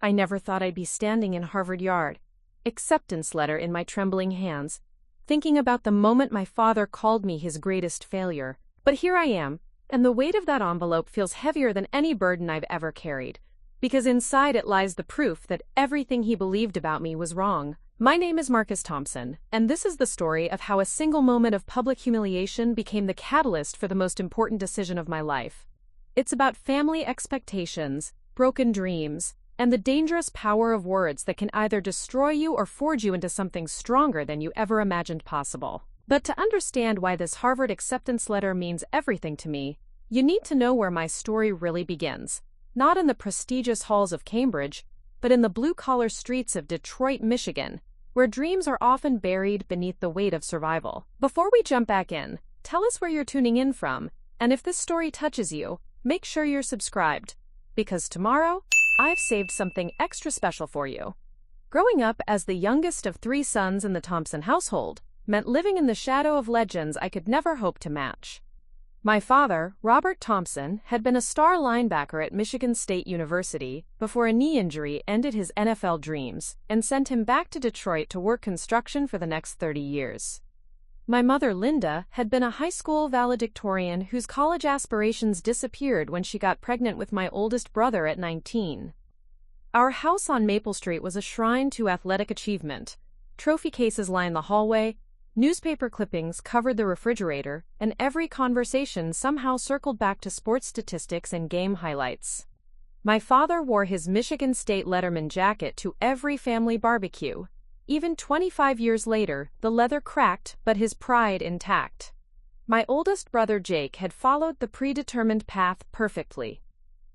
I never thought I'd be standing in Harvard Yard, acceptance letter in my trembling hands, thinking about the moment my father called me his greatest failure. But here I am, and the weight of that envelope feels heavier than any burden I've ever carried, because inside it lies the proof that everything he believed about me was wrong. My name is Marcus Thompson, and this is the story of how a single moment of public humiliation became the catalyst for the most important decision of my life. It's about family expectations, broken dreams, and the dangerous power of words that can either destroy you or forge you into something stronger than you ever imagined possible. But to understand why this Harvard acceptance letter means everything to me, you need to know where my story really begins. Not in the prestigious halls of Cambridge, but in the blue-collar streets of Detroit, Michigan, where dreams are often buried beneath the weight of survival. Before we jump back in, tell us where you're tuning in from, and if this story touches you, make sure you're subscribed, because tomorrow, I've saved something extra special for you. Growing up as the youngest of 3 sons in the Thompson household meant living in the shadow of legends I could never hope to match. My father, Robert Thompson, had been a star linebacker at Michigan State University before a knee injury ended his NFL dreams and sent him back to Detroit to work construction for the next 30 years. My mother, Linda, had been a high school valedictorian whose college aspirations disappeared when she got pregnant with my oldest brother at 19. Our house on Maple Street was a shrine to athletic achievement. Trophy cases lined the hallway, newspaper clippings covered the refrigerator, and every conversation somehow circled back to sports statistics and game highlights. My father wore his Michigan State Letterman jacket to every family barbecue. Even 25 years later, the leather cracked, but his pride intact. My oldest brother Jake had followed the predetermined path perfectly.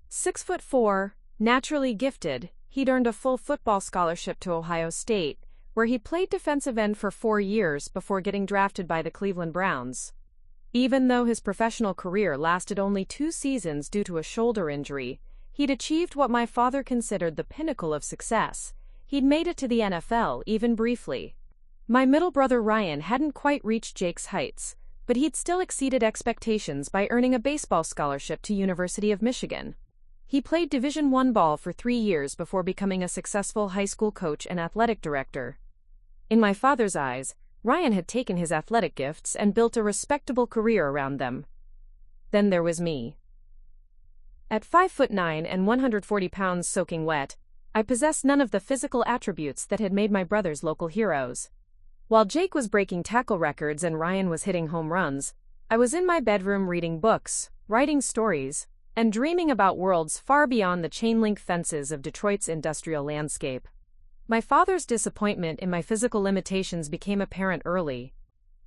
6'4", naturally gifted, he'd earned a full football scholarship to Ohio State, where he played defensive end for 4 years before getting drafted by the Cleveland Browns. Even though his professional career lasted only 2 seasons due to a shoulder injury, he'd achieved what my father considered the pinnacle of success. He'd made it to the NFL, even briefly. My middle brother Ryan hadn't quite reached Jake's heights, but he'd still exceeded expectations by earning a baseball scholarship to University of Michigan. He played Division I ball for 3 years before becoming a successful high school coach and athletic director. In my father's eyes, Ryan had taken his athletic gifts and built a respectable career around them. Then there was me. At 5'9" and 140 pounds soaking wet, I possessed none of the physical attributes that had made my brothers local heroes. While Jake was breaking tackle records and Ryan was hitting home runs, I was in my bedroom reading books, writing stories, and dreaming about worlds far beyond the chain-link fences of Detroit's industrial landscape. My father's disappointment in my physical limitations became apparent early.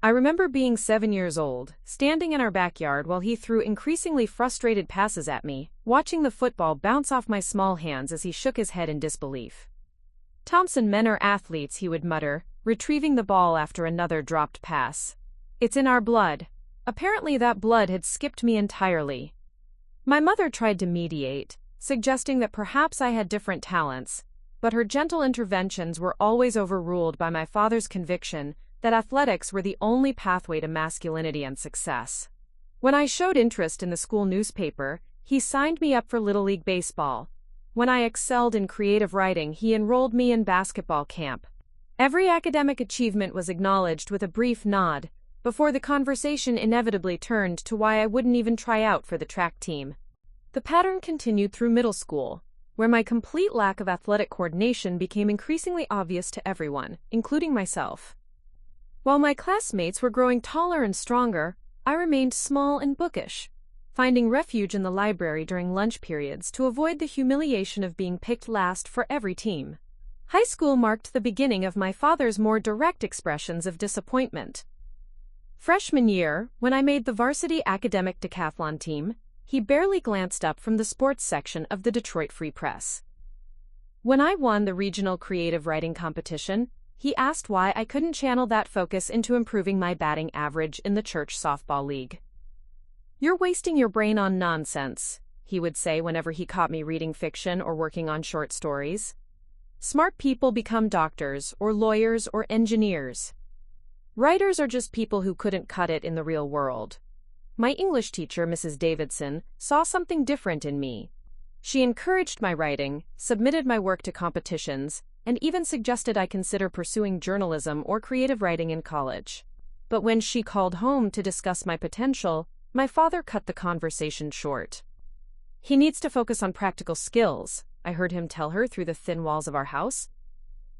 I remember being 7 years old, standing in our backyard while he threw increasingly frustrated passes at me, watching the football bounce off my small hands as he shook his head in disbelief. "Thompson men are athletes," he would mutter, retrieving the ball after another dropped pass. "It's in our blood." Apparently that blood had skipped me entirely. My mother tried to mediate, suggesting that perhaps I had different talents, but her gentle interventions were always overruled by my father's conviction that athletics were the only pathway to masculinity and success. When I showed interest in the school newspaper, he signed me up for Little League baseball. When I excelled in creative writing, he enrolled me in basketball camp. Every academic achievement was acknowledged with a brief nod, before the conversation inevitably turned to why I wouldn't even try out for the track team. The pattern continued through middle school, where my complete lack of athletic coordination became increasingly obvious to everyone, including myself. While my classmates were growing taller and stronger, I remained small and bookish, finding refuge in the library during lunch periods to avoid the humiliation of being picked last for every team. High school marked the beginning of my father's more direct expressions of disappointment. Freshman year, when I made the varsity academic decathlon team, he barely glanced up from the sports section of the Detroit Free Press. When I won the regional creative writing competition, he asked why I couldn't channel that focus into improving my batting average in the church softball league. "You're wasting your brain on nonsense," he would say whenever he caught me reading fiction or working on short stories. "Smart people become doctors or lawyers or engineers. Writers are just people who couldn't cut it in the real world." My English teacher, Mrs. Davidson, saw something different in me. She encouraged my writing, submitted my work to competitions, and even suggested I consider pursuing journalism or creative writing in college. But when she called home to discuss my potential, my father cut the conversation short. "He needs to focus on practical skills," I heard him tell her through the thin walls of our house.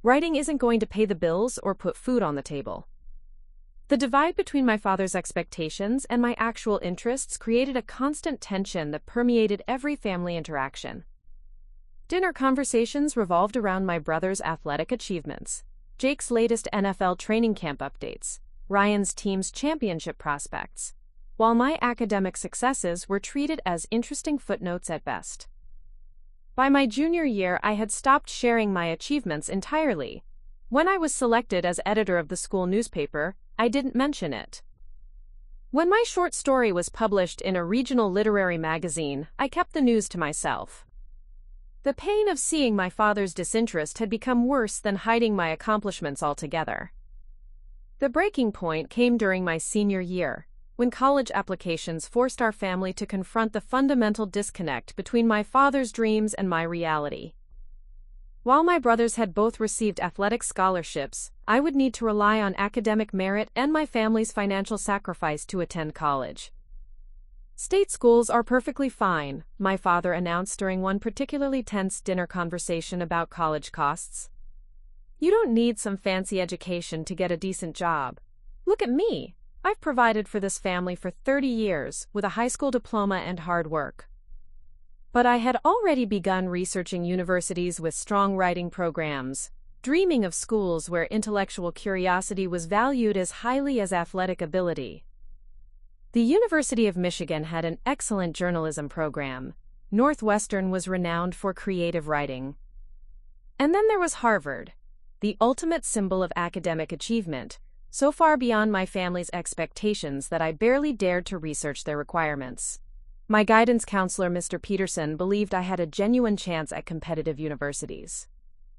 "Writing isn't going to pay the bills or put food on the table." The divide between my father's expectations and my actual interests created a constant tension that permeated every family interaction. Dinner conversations revolved around my brother's athletic achievements, Jake's latest NFL training camp updates, Ryan's team's championship prospects, while my academic successes were treated as interesting footnotes at best. By my junior year, I had stopped sharing my achievements entirely. When I was selected as editor of the school newspaper, I didn't mention it. When my short story was published in a regional literary magazine, I kept the news to myself. The pain of seeing my father's disinterest had become worse than hiding my accomplishments altogether. The breaking point came during my senior year, when college applications forced our family to confront the fundamental disconnect between my father's dreams and my reality. While my brothers had both received athletic scholarships, I would need to rely on academic merit and my family's financial sacrifice to attend college. "State schools are perfectly fine," my father announced during one particularly tense dinner conversation about college costs. "You don't need some fancy education to get a decent job. Look at me. I've provided for this family for 30 years with a high school diploma and hard work." But I had already begun researching universities with strong writing programs, dreaming of schools where intellectual curiosity was valued as highly as athletic ability. The University of Michigan had an excellent journalism program. Northwestern was renowned for creative writing. And then there was Harvard, the ultimate symbol of academic achievement, so far beyond my family's expectations that I barely dared to research their requirements. My guidance counselor, Mr. Peterson, believed I had a genuine chance at competitive universities.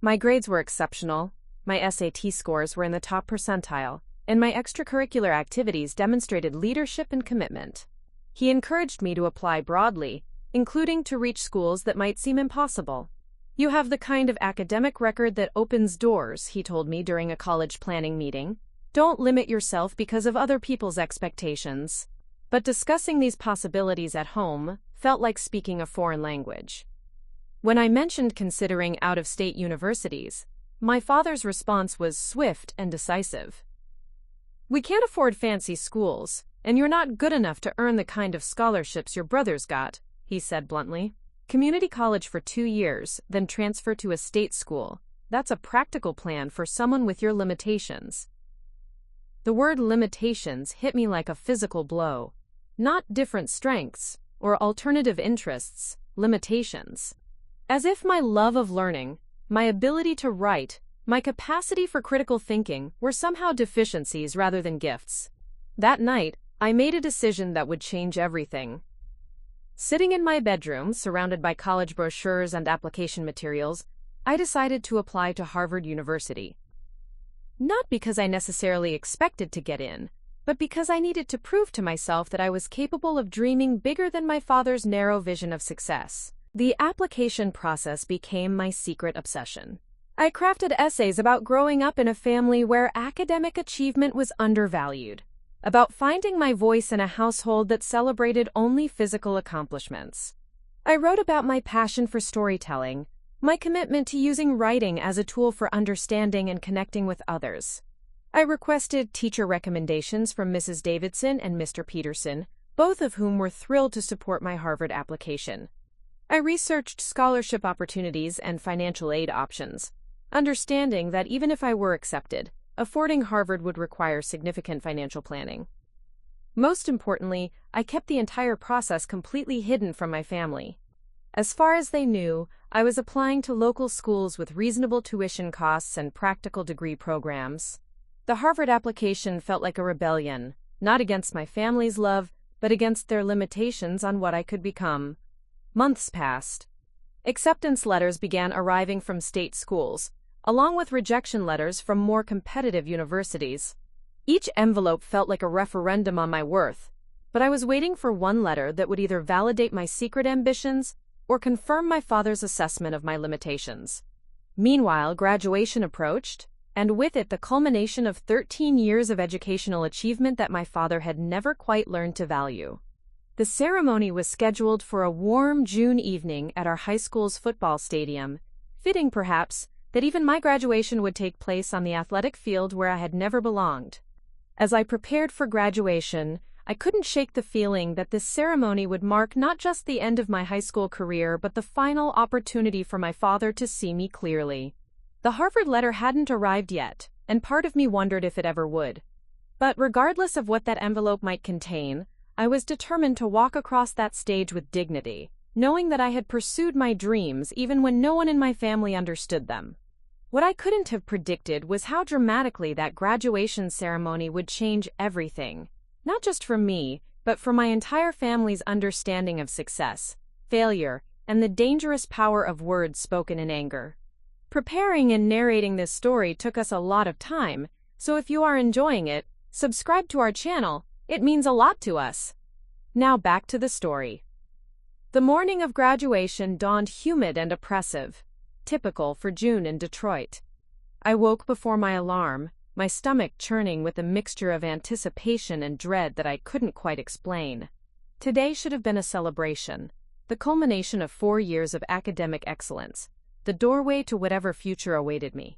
My grades were exceptional, my SAT scores were in the top percentile, and my extracurricular activities demonstrated leadership and commitment. He encouraged me to apply broadly, including to reach schools that might seem impossible. "You have the kind of academic record that opens doors," he told me during a college planning meeting. "Don't limit yourself because of other people's expectations." But discussing these possibilities at home felt like speaking a foreign language. When I mentioned considering out-of-state universities, my father's response was swift and decisive. "We can't afford fancy schools, and you're not good enough to earn the kind of scholarships your brothers got," he said bluntly. "Community college for 2 years, then transfer to a state school. That's a practical plan for someone with your limitations." The word limitations hit me like a physical blow. Not different strengths or alternative interests, limitations. As if my love of learning, my ability to write, my capacity for critical thinking were somehow deficiencies rather than gifts. That night, I made a decision that would change everything. Sitting in my bedroom, surrounded by college brochures and application materials, I decided to apply to Harvard University. Not because I necessarily expected to get in, but because I needed to prove to myself that I was capable of dreaming bigger than my father's narrow vision of success. The application process became my secret obsession. I crafted essays about growing up in a family where academic achievement was undervalued, about finding my voice in a household that celebrated only physical accomplishments. I wrote about my passion for storytelling, my commitment to using writing as a tool for understanding and connecting with others. I requested teacher recommendations from Mrs. Davidson and Mr. Peterson, both of whom were thrilled to support my Harvard application. I researched scholarship opportunities and financial aid options, understanding that even if I were accepted, affording Harvard would require significant financial planning. Most importantly, I kept the entire process completely hidden from my family. As far as they knew, I was applying to local schools with reasonable tuition costs and practical degree programs. The Harvard application felt like a rebellion, not against my family's love, but against their limitations on what I could become. Months passed. Acceptance letters began arriving from state schools, along with rejection letters from more competitive universities. Each envelope felt like a referendum on my worth, but I was waiting for one letter that would either validate my secret ambitions or confirm my father's assessment of my limitations. Meanwhile, graduation approached, and with it the culmination of 13 years of educational achievement that my father had never quite learned to value. The ceremony was scheduled for a warm June evening at our high school's football stadium, fitting perhaps that even my graduation would take place on the athletic field where I had never belonged. As I prepared for graduation, I couldn't shake the feeling that this ceremony would mark not just the end of my high school career but the final opportunity for my father to see me clearly. The Harvard letter hadn't arrived yet, and part of me wondered if it ever would. But regardless of what that envelope might contain, I was determined to walk across that stage with dignity, knowing that I had pursued my dreams even when no one in my family understood them. What I couldn't have predicted was how dramatically that graduation ceremony would change everything, not just for me, but for my entire family's understanding of success, failure, and the dangerous power of words spoken in anger. Preparing and narrating this story took us a lot of time, so if you are enjoying it, subscribe to our channel. It means a lot to us. Now back to the story. The morning of graduation dawned humid and oppressive, typical for June in Detroit. I woke before my alarm, my stomach churning with a mixture of anticipation and dread that I couldn't quite explain. Today should have been a celebration, the culmination of 4 years of academic excellence, the doorway to whatever future awaited me.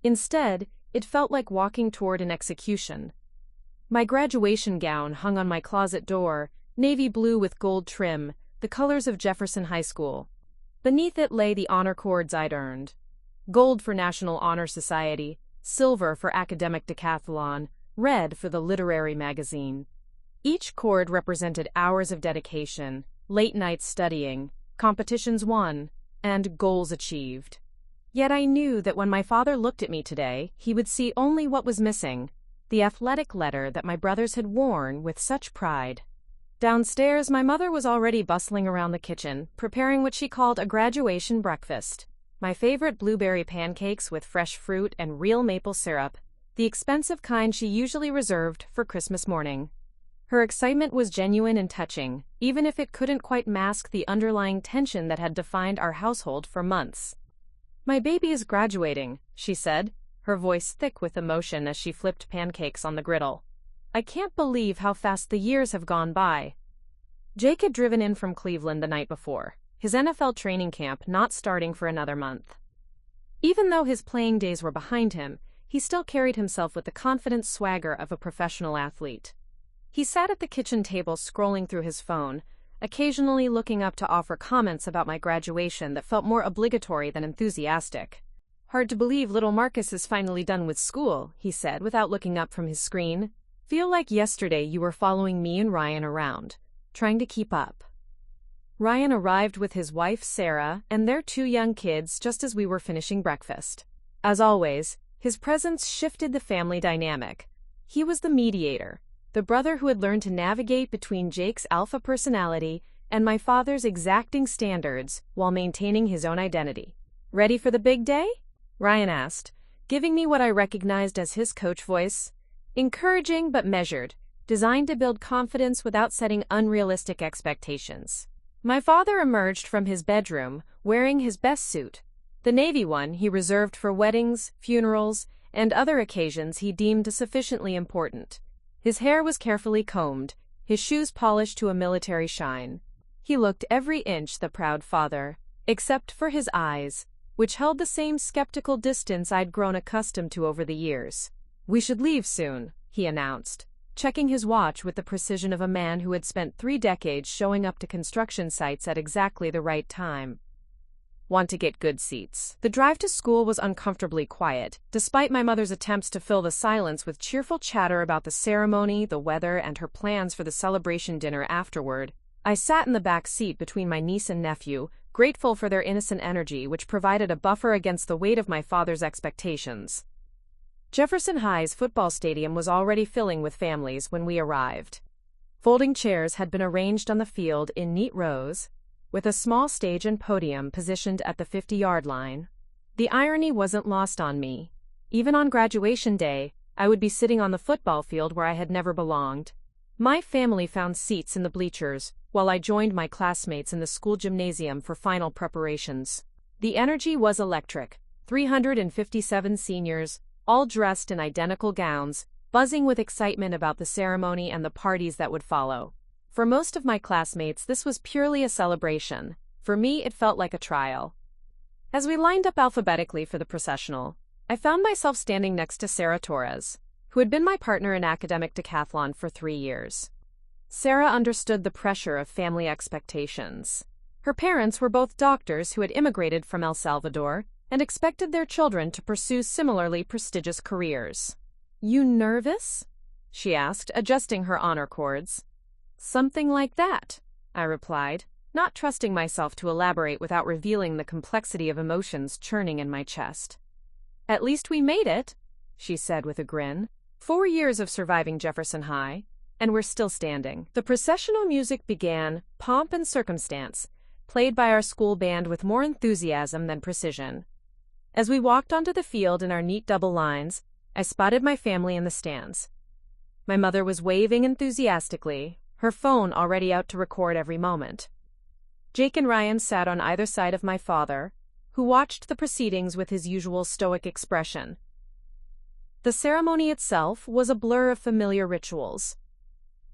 Instead, it felt like walking toward an execution. My graduation gown hung on my closet door, navy blue with gold trim, the colors of Jefferson High School. Beneath it lay the honor cords I'd earned. Gold for National Honor Society, silver for Academic Decathlon, red for the Literary Magazine. Each cord represented hours of dedication, late nights studying, competitions won, and goals achieved. Yet I knew that when my father looked at me today, he would see only what was missing, the athletic letter that my brothers had worn with such pride. Downstairs, my mother was already bustling around the kitchen, preparing what she called a graduation breakfast. My favorite blueberry pancakes with fresh fruit and real maple syrup, the expensive kind she usually reserved for Christmas morning. Her excitement was genuine and touching, even if it couldn't quite mask the underlying tension that had defined our household for months. "My baby is graduating," she said, her voice thick with emotion as she flipped pancakes on the griddle. "I can't believe how fast the years have gone by." Jake had driven in from Cleveland the night before, his NFL training camp not starting for another month. Even though his playing days were behind him, he still carried himself with the confident swagger of a professional athlete. He sat at the kitchen table scrolling through his phone, occasionally looking up to offer comments about my graduation that felt more obligatory than enthusiastic. "Hard to believe little Marcus is finally done with school," he said without looking up from his screen. "Feel like yesterday you were following me and Ryan around, trying to keep up." Ryan arrived with his wife Sarah and their 2 young kids just as we were finishing breakfast. As always, his presence shifted the family dynamic. He was the mediator, the brother who had learned to navigate between Jake's alpha personality and my father's exacting standards while maintaining his own identity. "Ready for the big day?" Ryan asked, giving me what I recognized as his coach voice. Encouraging but measured, designed to build confidence without setting unrealistic expectations. My father emerged from his bedroom wearing his best suit, the navy one he reserved for weddings, funerals, and other occasions he deemed sufficiently important. His hair was carefully combed, his shoes polished to a military shine. He looked every inch the proud father, except for his eyes, which held the same skeptical distance I'd grown accustomed to over the years. "We should leave soon," he announced, checking his watch with the precision of a man who had spent 3 decades showing up to construction sites at exactly the right time. "Want to get good seats." The drive to school was uncomfortably quiet, despite my mother's attempts to fill the silence with cheerful chatter about the ceremony, the weather, and her plans for the celebration dinner afterward. I sat in the back seat between my niece and nephew, grateful for their innocent energy which provided a buffer against the weight of my father's expectations. Jefferson High's football stadium was already filling with families when we arrived. Folding chairs had been arranged on the field in neat rows, with a small stage and podium positioned at the 50-yard line. The irony wasn't lost on me. Even on graduation day, I would be sitting on the football field where I had never belonged. My family found seats in the bleachers, while I joined my classmates in the school gymnasium for final preparations. The energy was electric. 357 seniors, all dressed in identical gowns, buzzing with excitement about the ceremony and the parties that would follow. For most of my classmates, this was purely a celebration. For me, it felt like a trial. As we lined up alphabetically for the processional, I found myself standing next to Sarah Torres, who had been my partner in academic decathlon for 3 years. Sarah understood the pressure of family expectations. Her parents were both doctors who had immigrated from El Salvador and expected their children to pursue similarly prestigious careers. "You nervous?" she asked, adjusting her honor cords. "Something like that," I replied, not trusting myself to elaborate without revealing the complexity of emotions churning in my chest. "At least we made it," she said with a grin. 4 years of surviving Jefferson High, and we're still standing. The processional music began, pomp and circumstance, played by our school band with more enthusiasm than precision. As we walked onto the field in our neat double lines, I spotted my family in the stands. My mother was waving enthusiastically, her phone already out to record every moment. Jake and Ryan sat on either side of my father, who watched the proceedings with his usual stoic expression. The ceremony itself was a blur of familiar rituals.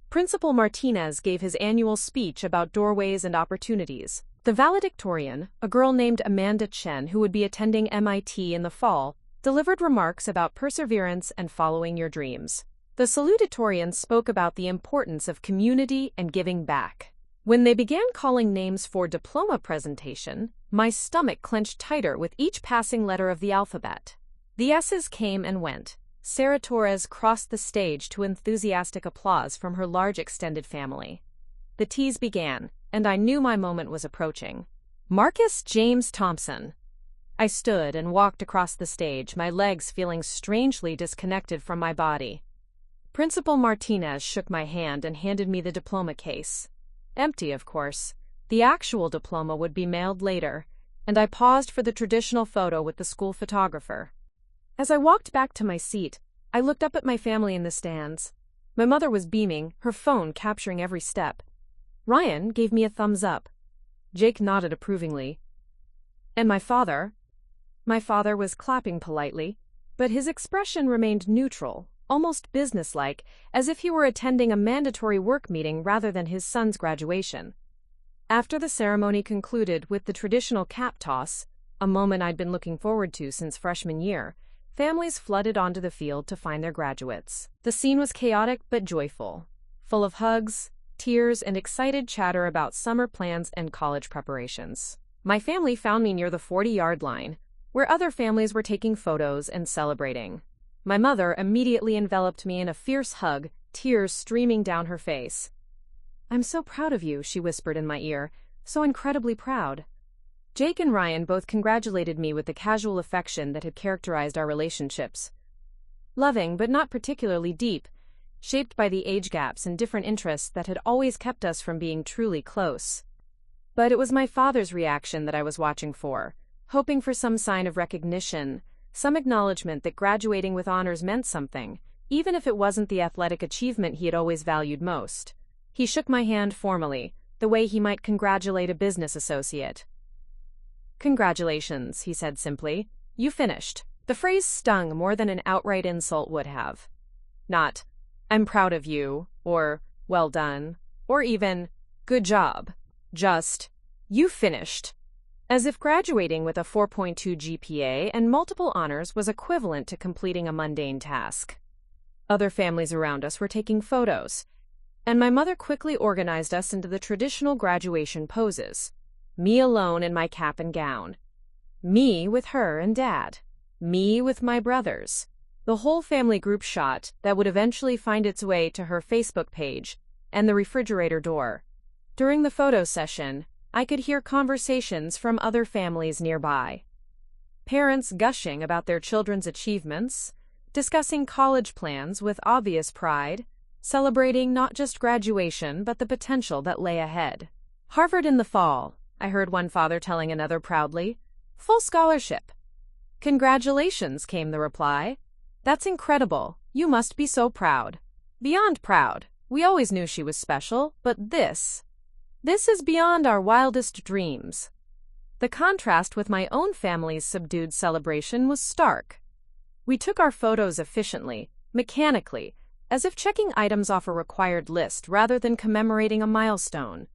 Principal Martinez gave his annual speech about doorways and opportunities. The valedictorian, a girl named Amanda Chen who would be attending MIT in the fall, delivered remarks about perseverance and following your dreams. The salutatorian spoke about the importance of community and giving back. When they began calling names for diploma presentation, my stomach clenched tighter with each passing letter of the alphabet. The S's came and went. Sarah Torres crossed the stage to enthusiastic applause from her large extended family. The T's began, and I knew my moment was approaching. Marcus James Thompson. I stood and walked across the stage, my legs feeling strangely disconnected from my body. Principal Martinez shook my hand and handed me the diploma case. Empty, of course. The actual diploma would be mailed later, and I paused for the traditional photo with the school photographer. As I walked back to my seat, I looked up at my family in the stands. My mother was beaming, her phone capturing every step. Ryan gave me a thumbs up. Jake nodded approvingly. And my father? My father was clapping politely, but his expression remained neutral, almost businesslike, as if he were attending a mandatory work meeting rather than his son's graduation. After the ceremony concluded with the traditional cap toss, a moment I'd been looking forward to since freshman year, families flooded onto the field to find their graduates. The scene was chaotic but joyful, full of hugs, tears, and excited chatter about summer plans and college preparations. My family found me near the 40-yard line, where other families were taking photos and celebrating. My mother immediately enveloped me in a fierce hug, tears streaming down her face. "I'm so proud of you," she whispered in my ear, "so incredibly proud." Jake and Ryan both congratulated me with the casual affection that had characterized our relationships. Loving, but not particularly deep, shaped by the age gaps and different interests that had always kept us from being truly close. But it was my father's reaction that I was watching for, hoping for some sign of recognition, some acknowledgement that graduating with honors meant something, even if it wasn't the athletic achievement he had always valued most. He shook my hand formally, the way he might congratulate a business associate. "Congratulations," he said simply. "You finished." The phrase stung more than an outright insult would have. Not, "I'm proud of you," or "well done," or even, "good job." Just, "You finished." As if graduating with a 4.2 GPA and multiple honors was equivalent to completing a mundane task. Other families around us were taking photos, and my mother quickly organized us into the traditional graduation poses. Me alone in my cap and gown. Me with her and Dad. Me with my brothers. The whole family group shot that would eventually find its way to her Facebook page and the refrigerator door. During the photo session, I could hear conversations from other families nearby. Parents gushing about their children's achievements, discussing college plans with obvious pride, celebrating not just graduation but the potential that lay ahead. "Harvard in the fall," I heard one father telling another proudly. "Full scholarship." "Congratulations," came the reply. "That's incredible. You must be so proud." "Beyond proud. We always knew she was special, but this." This is beyond our wildest dreams. The contrast with my own family's subdued celebration was stark. We took our photos efficiently, mechanically, as if checking items off a required list rather than commemorating a milestone.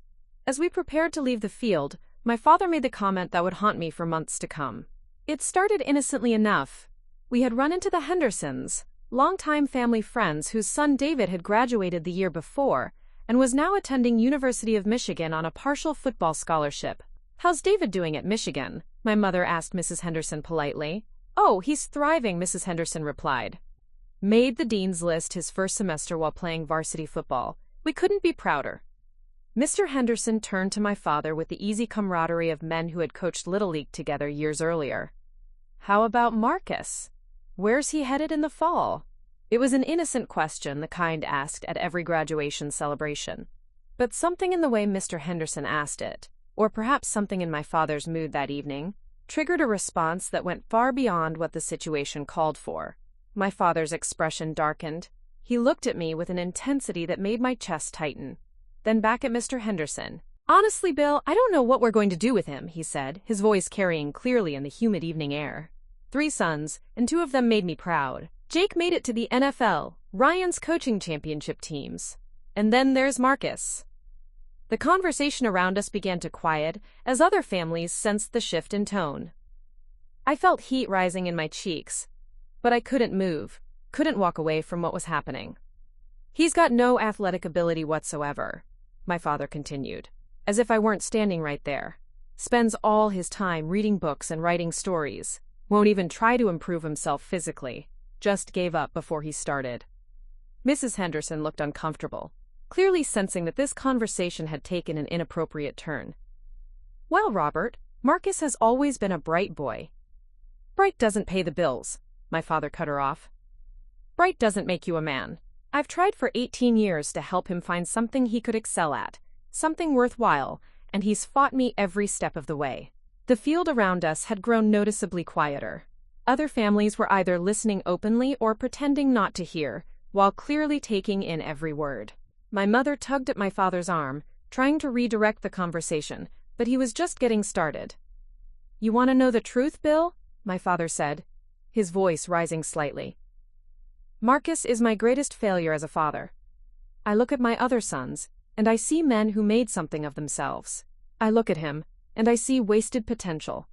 As we prepared to leave the field, my father made the comment that would haunt me for months to come. It started innocently enough. We had run into the Hendersons, longtime family friends whose son David had graduated the year before and was now attending University of Michigan on a partial football scholarship. "How's David doing at Michigan?" my mother asked Mrs. Henderson politely. "Oh, he's thriving," Mrs. Henderson replied. Made the dean's list his first semester while playing varsity football. We couldn't be prouder. Mr. Henderson turned to my father with the easy camaraderie of men who had coached Little League together years earlier. "How about Marcus? Where's he headed in the fall?" It was an innocent question, the kind asked at every graduation celebration. But something in the way Mr. Henderson asked it, or perhaps something in my father's mood that evening, triggered a response that went far beyond what the situation called for. My father's expression darkened. He looked at me with an intensity that made my chest tighten. Then back at Mr. Henderson. "Honestly, Bill, I don't know what we're going to do with him," he said, his voice carrying clearly in the humid evening air. "3 sons, and 2 of them made me proud. Jake made it to the NFL, Ryan's coaching championship teams. And then there's Marcus." The conversation around us began to quiet as other families sensed the shift in tone. I felt heat rising in my cheeks, but I couldn't move, couldn't walk away from what was happening. "He's got no athletic ability whatsoever," my father continued, as if I weren't standing right there. "Spends all his time reading books and writing stories, won't even try to improve himself physically, just gave up before he started." Mrs. Henderson looked uncomfortable, clearly sensing that this conversation had taken an inappropriate turn. "Well, Robert, Marcus has always been a bright boy." "Bright doesn't pay the bills," my father cut her off. "Bright doesn't make you a man. I've tried for 18 years to help him find something he could excel at, something worthwhile, and he's fought me every step of the way." The field around us had grown noticeably quieter. Other families were either listening openly or pretending not to hear, while clearly taking in every word. My mother tugged at my father's arm, trying to redirect the conversation, but he was just getting started. "You want to know the truth, Bill?" my father said, his voice rising slightly. "Marcus is my greatest failure as a father. I look at my other sons, and I see men who made something of themselves. I look at him, and I see wasted potential.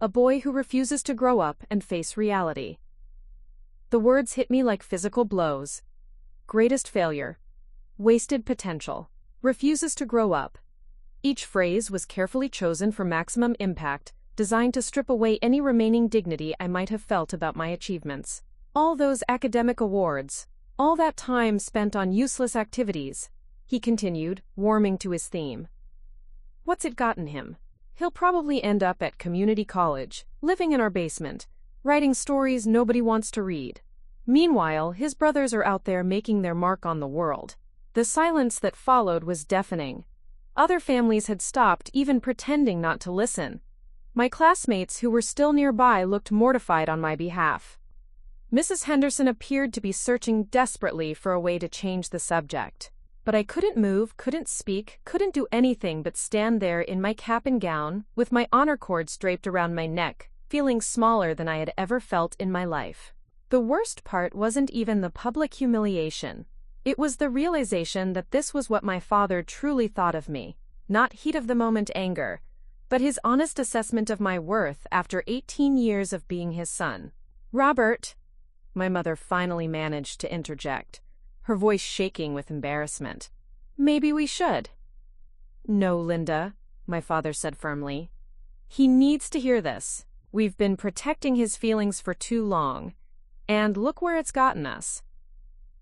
A boy who refuses to grow up and face reality." The words hit me like physical blows. Greatest failure. Wasted potential. Refuses to grow up. Each phrase was carefully chosen for maximum impact, designed to strip away any remaining dignity I might have felt about my achievements. All those academic awards, all that time spent on useless activities, he continued, warming to his theme. What's it gotten him? He'll probably end up at community college, living in our basement, writing stories nobody wants to read. Meanwhile, his brothers are out there making their mark on the world. The silence that followed was deafening. Other families had stopped even pretending not to listen. My classmates who were still nearby looked mortified on my behalf. Mrs. Henderson appeared to be searching desperately for a way to change the subject. But I couldn't move, couldn't speak, couldn't do anything but stand there in my cap and gown, with my honor cords draped around my neck, feeling smaller than I had ever felt in my life. The worst part wasn't even the public humiliation. It was the realization that this was what my father truly thought of me, not heat-of-the-moment anger, but his honest assessment of my worth after 18 years of being his son. "Robert," my mother finally managed to interject, her voice shaking with embarrassment. "Maybe we should." "No, Linda," my father said firmly. "He needs to hear this. We've been protecting his feelings for too long, and look where it's gotten us."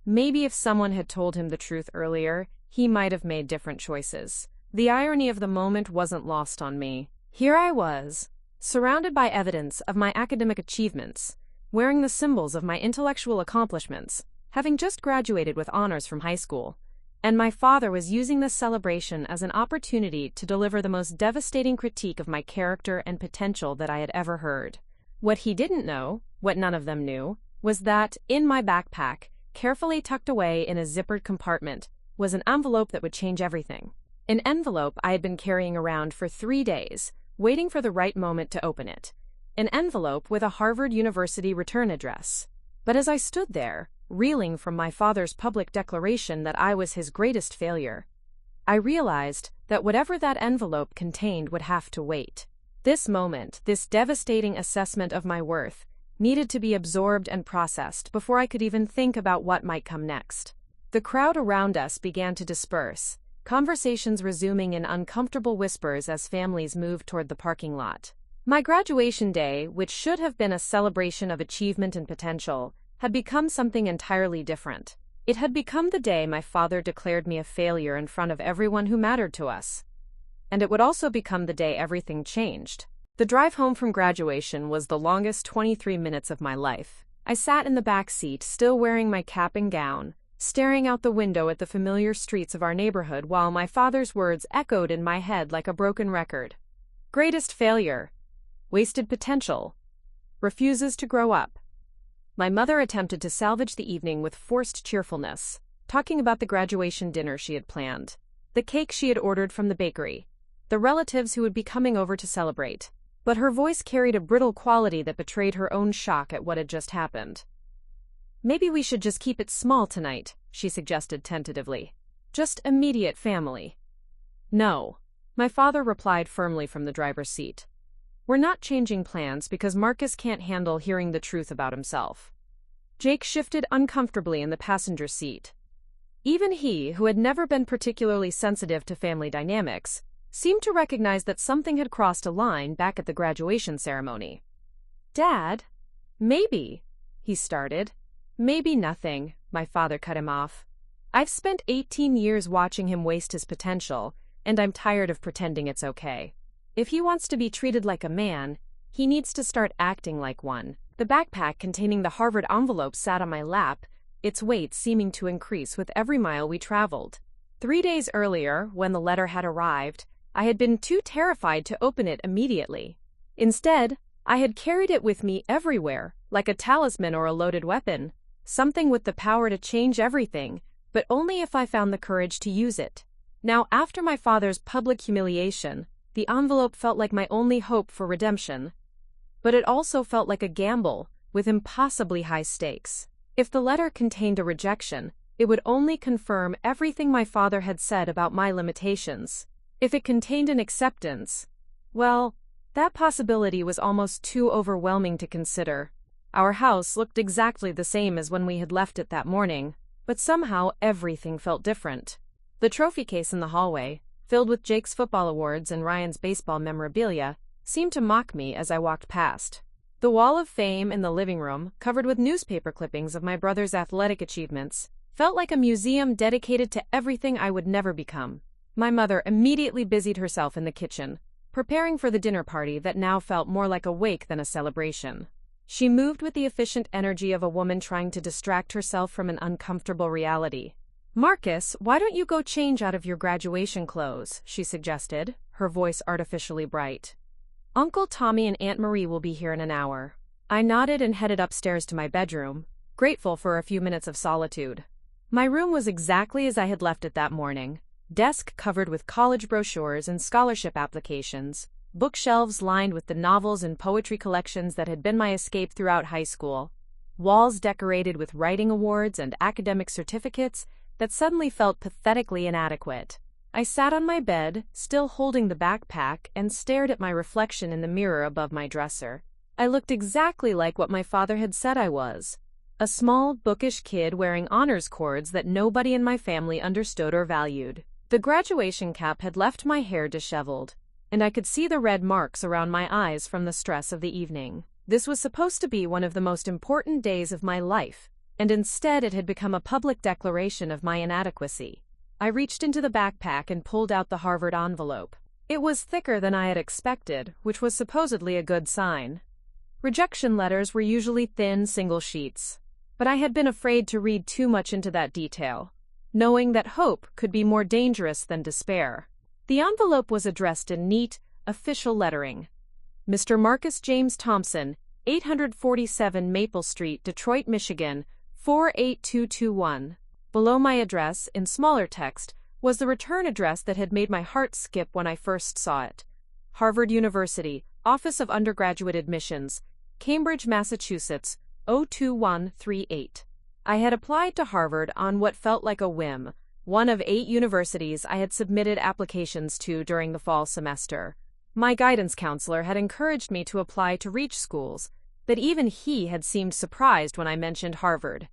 Maybe if someone had told him the truth earlier, he might have made different choices. The irony of the moment wasn't lost on me. Here I was, surrounded by evidence of my academic achievements, wearing the symbols of my intellectual accomplishments, having just graduated with honors from high school, and my father was using this celebration as an opportunity to deliver the most devastating critique of my character and potential that I had ever heard. What he didn't know, what none of them knew, was that, in my backpack, carefully tucked away in a zippered compartment, was an envelope that would change everything. An envelope I had been carrying around for 3 days, waiting for the right moment to open it. An envelope with a Harvard University return address. But as I stood there, reeling from my father's public declaration that I was his greatest failure, I realized that whatever that envelope contained would have to wait. This moment, this devastating assessment of my worth, needed to be absorbed and processed before I could even think about what might come next. The crowd around us began to disperse, conversations resuming in uncomfortable whispers as families moved toward the parking lot. My graduation day, which should have been a celebration of achievement and potential, had become something entirely different. It had become the day my father declared me a failure in front of everyone who mattered to us. And it would also become the day everything changed. The drive home from graduation was the longest 23 minutes of my life. I sat in the back seat, still wearing my cap and gown, staring out the window at the familiar streets of our neighborhood while my father's words echoed in my head like a broken record. Greatest failure. Wasted potential. Refuses to grow up. My mother attempted to salvage the evening with forced cheerfulness, talking about the graduation dinner she had planned, the cake she had ordered from the bakery, the relatives who would be coming over to celebrate. But her voice carried a brittle quality that betrayed her own shock at what had just happened. "Maybe we should just keep it small tonight," she suggested tentatively. "Just immediate family." "No," my father replied firmly from the driver's seat. "We're not changing plans because Marcus can't handle hearing the truth about himself." Jake shifted uncomfortably in the passenger seat. Even he, who had never been particularly sensitive to family dynamics, seemed to recognize that something had crossed a line back at the graduation ceremony. "Dad, maybe," he started. "Maybe nothing," my father cut him off. "I've spent 18 years watching him waste his potential, and I'm tired of pretending it's okay. If he wants to be treated like a man, he needs to start acting like one." The backpack containing the Harvard envelope sat on my lap, its weight seeming to increase with every mile we traveled. 3 days earlier, when the letter had arrived, I had been too terrified to open it immediately. Instead, I had carried it with me everywhere, like a talisman or a loaded weapon, something with the power to change everything, but only if I found the courage to use it. Now, after my father's public humiliation, the envelope felt like my only hope for redemption. But it also felt like a gamble, with impossibly high stakes. If the letter contained a rejection, it would only confirm everything my father had said about my limitations. If it contained an acceptance, well, that possibility was almost too overwhelming to consider. Our house looked exactly the same as when we had left it that morning, but somehow everything felt different. The trophy case in the hallway, filled with Jake's football awards and Ryan's baseball memorabilia, seemed to mock me as I walked past. The wall of fame in the living room, covered with newspaper clippings of my brother's athletic achievements, felt like a museum dedicated to everything I would never become. My mother immediately busied herself in the kitchen, preparing for the dinner party that now felt more like a wake than a celebration. She moved with the efficient energy of a woman trying to distract herself from an uncomfortable reality. "Marcus, why don't you go change out of your graduation clothes?" she suggested, her voice artificially bright. "Uncle Tommy and Aunt Marie will be here in an hour." I nodded and headed upstairs to my bedroom, grateful for a few minutes of solitude. My room was exactly as I had left it that morning. Desk covered with college brochures and scholarship applications, bookshelves lined with the novels and poetry collections that had been my escape throughout high school, walls decorated with writing awards and academic certificates that suddenly felt pathetically inadequate. I sat on my bed, still holding the backpack, and stared at my reflection in the mirror above my dresser. I looked exactly like what my father had said I was. A small, bookish kid wearing honors cords that nobody in my family understood or valued. The graduation cap had left my hair disheveled, and I could see the red marks around my eyes from the stress of the evening. This was supposed to be one of the most important days of my life, and instead it had become a public declaration of my inadequacy. I reached into the backpack and pulled out the Harvard envelope. It was thicker than I had expected, which was supposedly a good sign. Rejection letters were usually thin, single sheets, but I had been afraid to read too much into that detail, knowing that hope could be more dangerous than despair. The envelope was addressed in neat, official lettering. Mr. Marcus James Thompson, 847 Maple Street, Detroit, Michigan, 48221. Below my address, in smaller text, was the return address that had made my heart skip when I first saw it. Harvard University, Office of Undergraduate Admissions, Cambridge, Massachusetts, 02138. I had applied to Harvard on what felt like a whim, one of 8 universities I had submitted applications to during the fall semester. My guidance counselor had encouraged me to apply to reach schools, but even he had seemed surprised when I mentioned Harvard.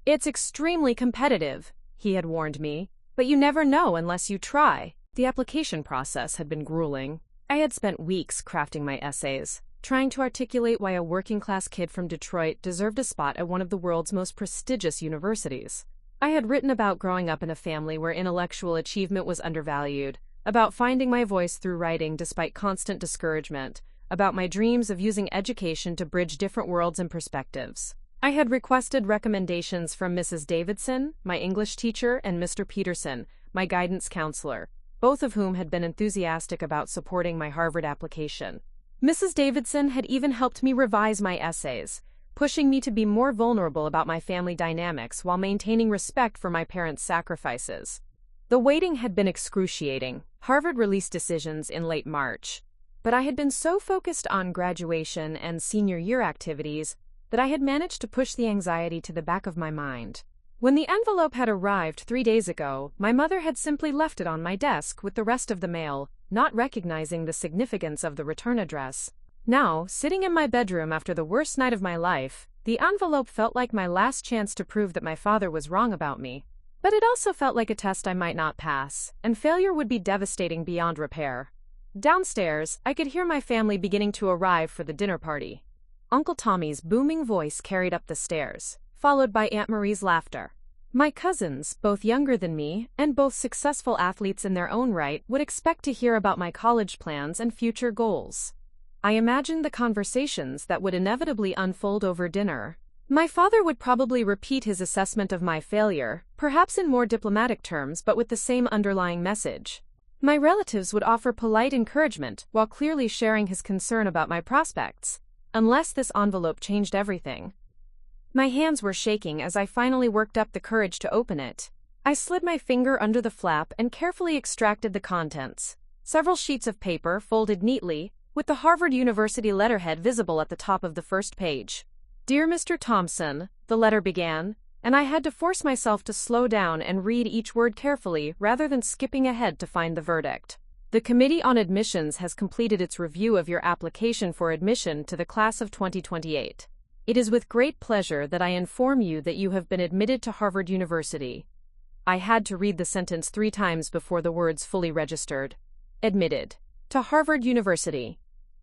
"It's extremely competitive," he had warned me, "but you never know unless you try." The application process had been grueling. I had spent weeks crafting my essays, trying to articulate why a working-class kid from Detroit deserved a spot at one of the world's most prestigious universities. I had written about growing up in a family where intellectual achievement was undervalued, about finding my voice through writing despite constant discouragement, about my dreams of using education to bridge different worlds and perspectives. I had requested recommendations from Mrs. Davidson, my English teacher, and Mr. Peterson, my guidance counselor, both of whom had been enthusiastic about supporting my Harvard application. Mrs. Davidson had even helped me revise my essays, pushing me to be more vulnerable about my family dynamics while maintaining respect for my parents' sacrifices. The waiting had been excruciating. Harvard released decisions in late March, but I had been so focused on graduation and senior year activities that I had managed to push the anxiety to the back of my mind. When the envelope had arrived 3 days ago, my mother had simply left it on my desk with the rest of the mail, not recognizing the significance of the return address. Now, sitting in my bedroom after the worst night of my life, the envelope felt like my last chance to prove that my father was wrong about me. But it also felt like a test I might not pass, and failure would be devastating beyond repair. Downstairs, I could hear my family beginning to arrive for the dinner party. Uncle Tommy's booming voice carried up the stairs, followed by Aunt Marie's laughter. My cousins, both younger than me and both successful athletes in their own right, would expect to hear about my college plans and future goals. I imagined the conversations that would inevitably unfold over dinner. My father would probably repeat his assessment of my failure, perhaps in more diplomatic terms but with the same underlying message. My relatives would offer polite encouragement while clearly sharing his concern about my prospects, unless this envelope changed everything. My hands were shaking as I finally worked up the courage to open it. I slid my finger under the flap and carefully extracted the contents. Several sheets of paper folded neatly, with the Harvard University letterhead visible at the top of the first page. "Dear Mr. Thompson," the letter began, and I had to force myself to slow down and read each word carefully rather than skipping ahead to find the verdict. "The Committee on Admissions has completed its review of your application for admission to the class of 2028. It is with great pleasure that I inform you that you have been admitted to Harvard University." I had to read the sentence 3 times before the words fully registered. Admitted. To Harvard University.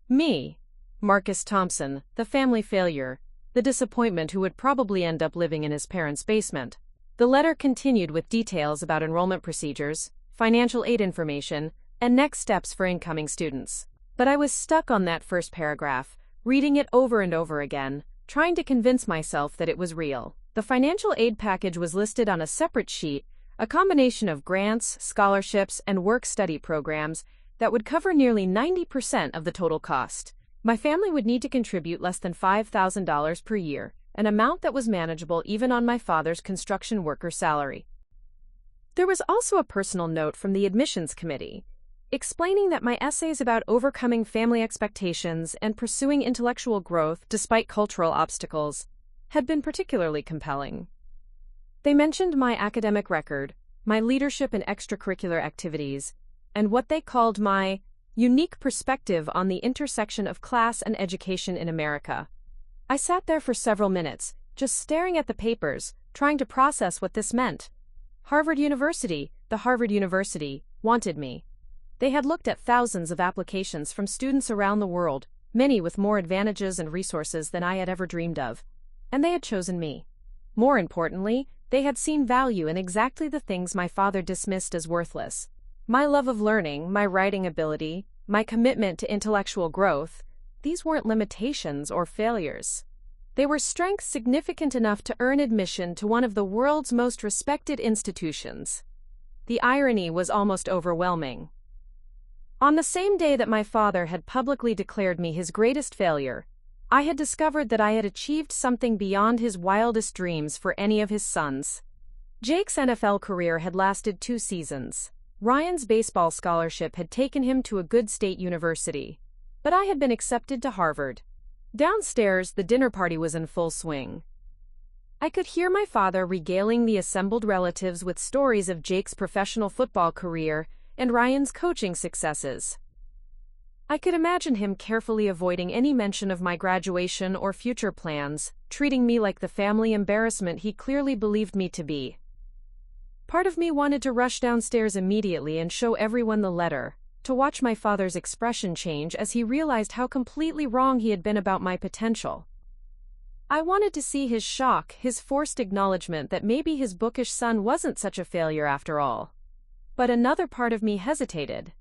Me. Marcus Thompson, the family failure, the disappointment who would probably end up living in his parents' basement. The letter continued with details about enrollment procedures, financial aid information, and next steps for incoming students. But I was stuck on that first paragraph, reading it over and over again, trying to convince myself that it was real. The financial aid package was listed on a separate sheet, a combination of grants, scholarships, and work-study programs that would cover nearly 90% of the total cost. My family would need to contribute less than $5,000 per year, an amount that was manageable even on my father's construction worker salary. There was also a personal note from the admissions committee, explaining that my essays about overcoming family expectations and pursuing intellectual growth despite cultural obstacles had been particularly compelling. They mentioned my academic record, my leadership in extracurricular activities, and what they called my unique perspective on the intersection of class and education in America. I sat there for several minutes, just staring at the papers, trying to process what this meant. Harvard University, the Harvard University, wanted me. They had looked at thousands of applications from students around the world, many with more advantages and resources than I had ever dreamed of, and they had chosen me. More importantly, they had seen value in exactly the things my father dismissed as worthless. My love of learning, my writing ability, my commitment to intellectual growth, these weren't limitations or failures. They were strengths significant enough to earn admission to one of the world's most respected institutions. The irony was almost overwhelming. On the same day that my father had publicly declared me his greatest failure, I had discovered that I had achieved something beyond his wildest dreams for any of his sons. Jake's NFL career had lasted 2 seasons. Ryan's baseball scholarship had taken him to a good state university, but I had been accepted to Harvard. Downstairs, the dinner party was in full swing. I could hear my father regaling the assembled relatives with stories of Jake's professional football career and Ryan's coaching successes. I could imagine him carefully avoiding any mention of my graduation or future plans, treating me like the family embarrassment he clearly believed me to be. Part of me wanted to rush downstairs immediately and show everyone the letter, to watch my father's expression change as he realized how completely wrong he had been about my potential. I wanted to see his shock, his forced acknowledgement that maybe his bookish son wasn't such a failure after all. But another part of me hesitated.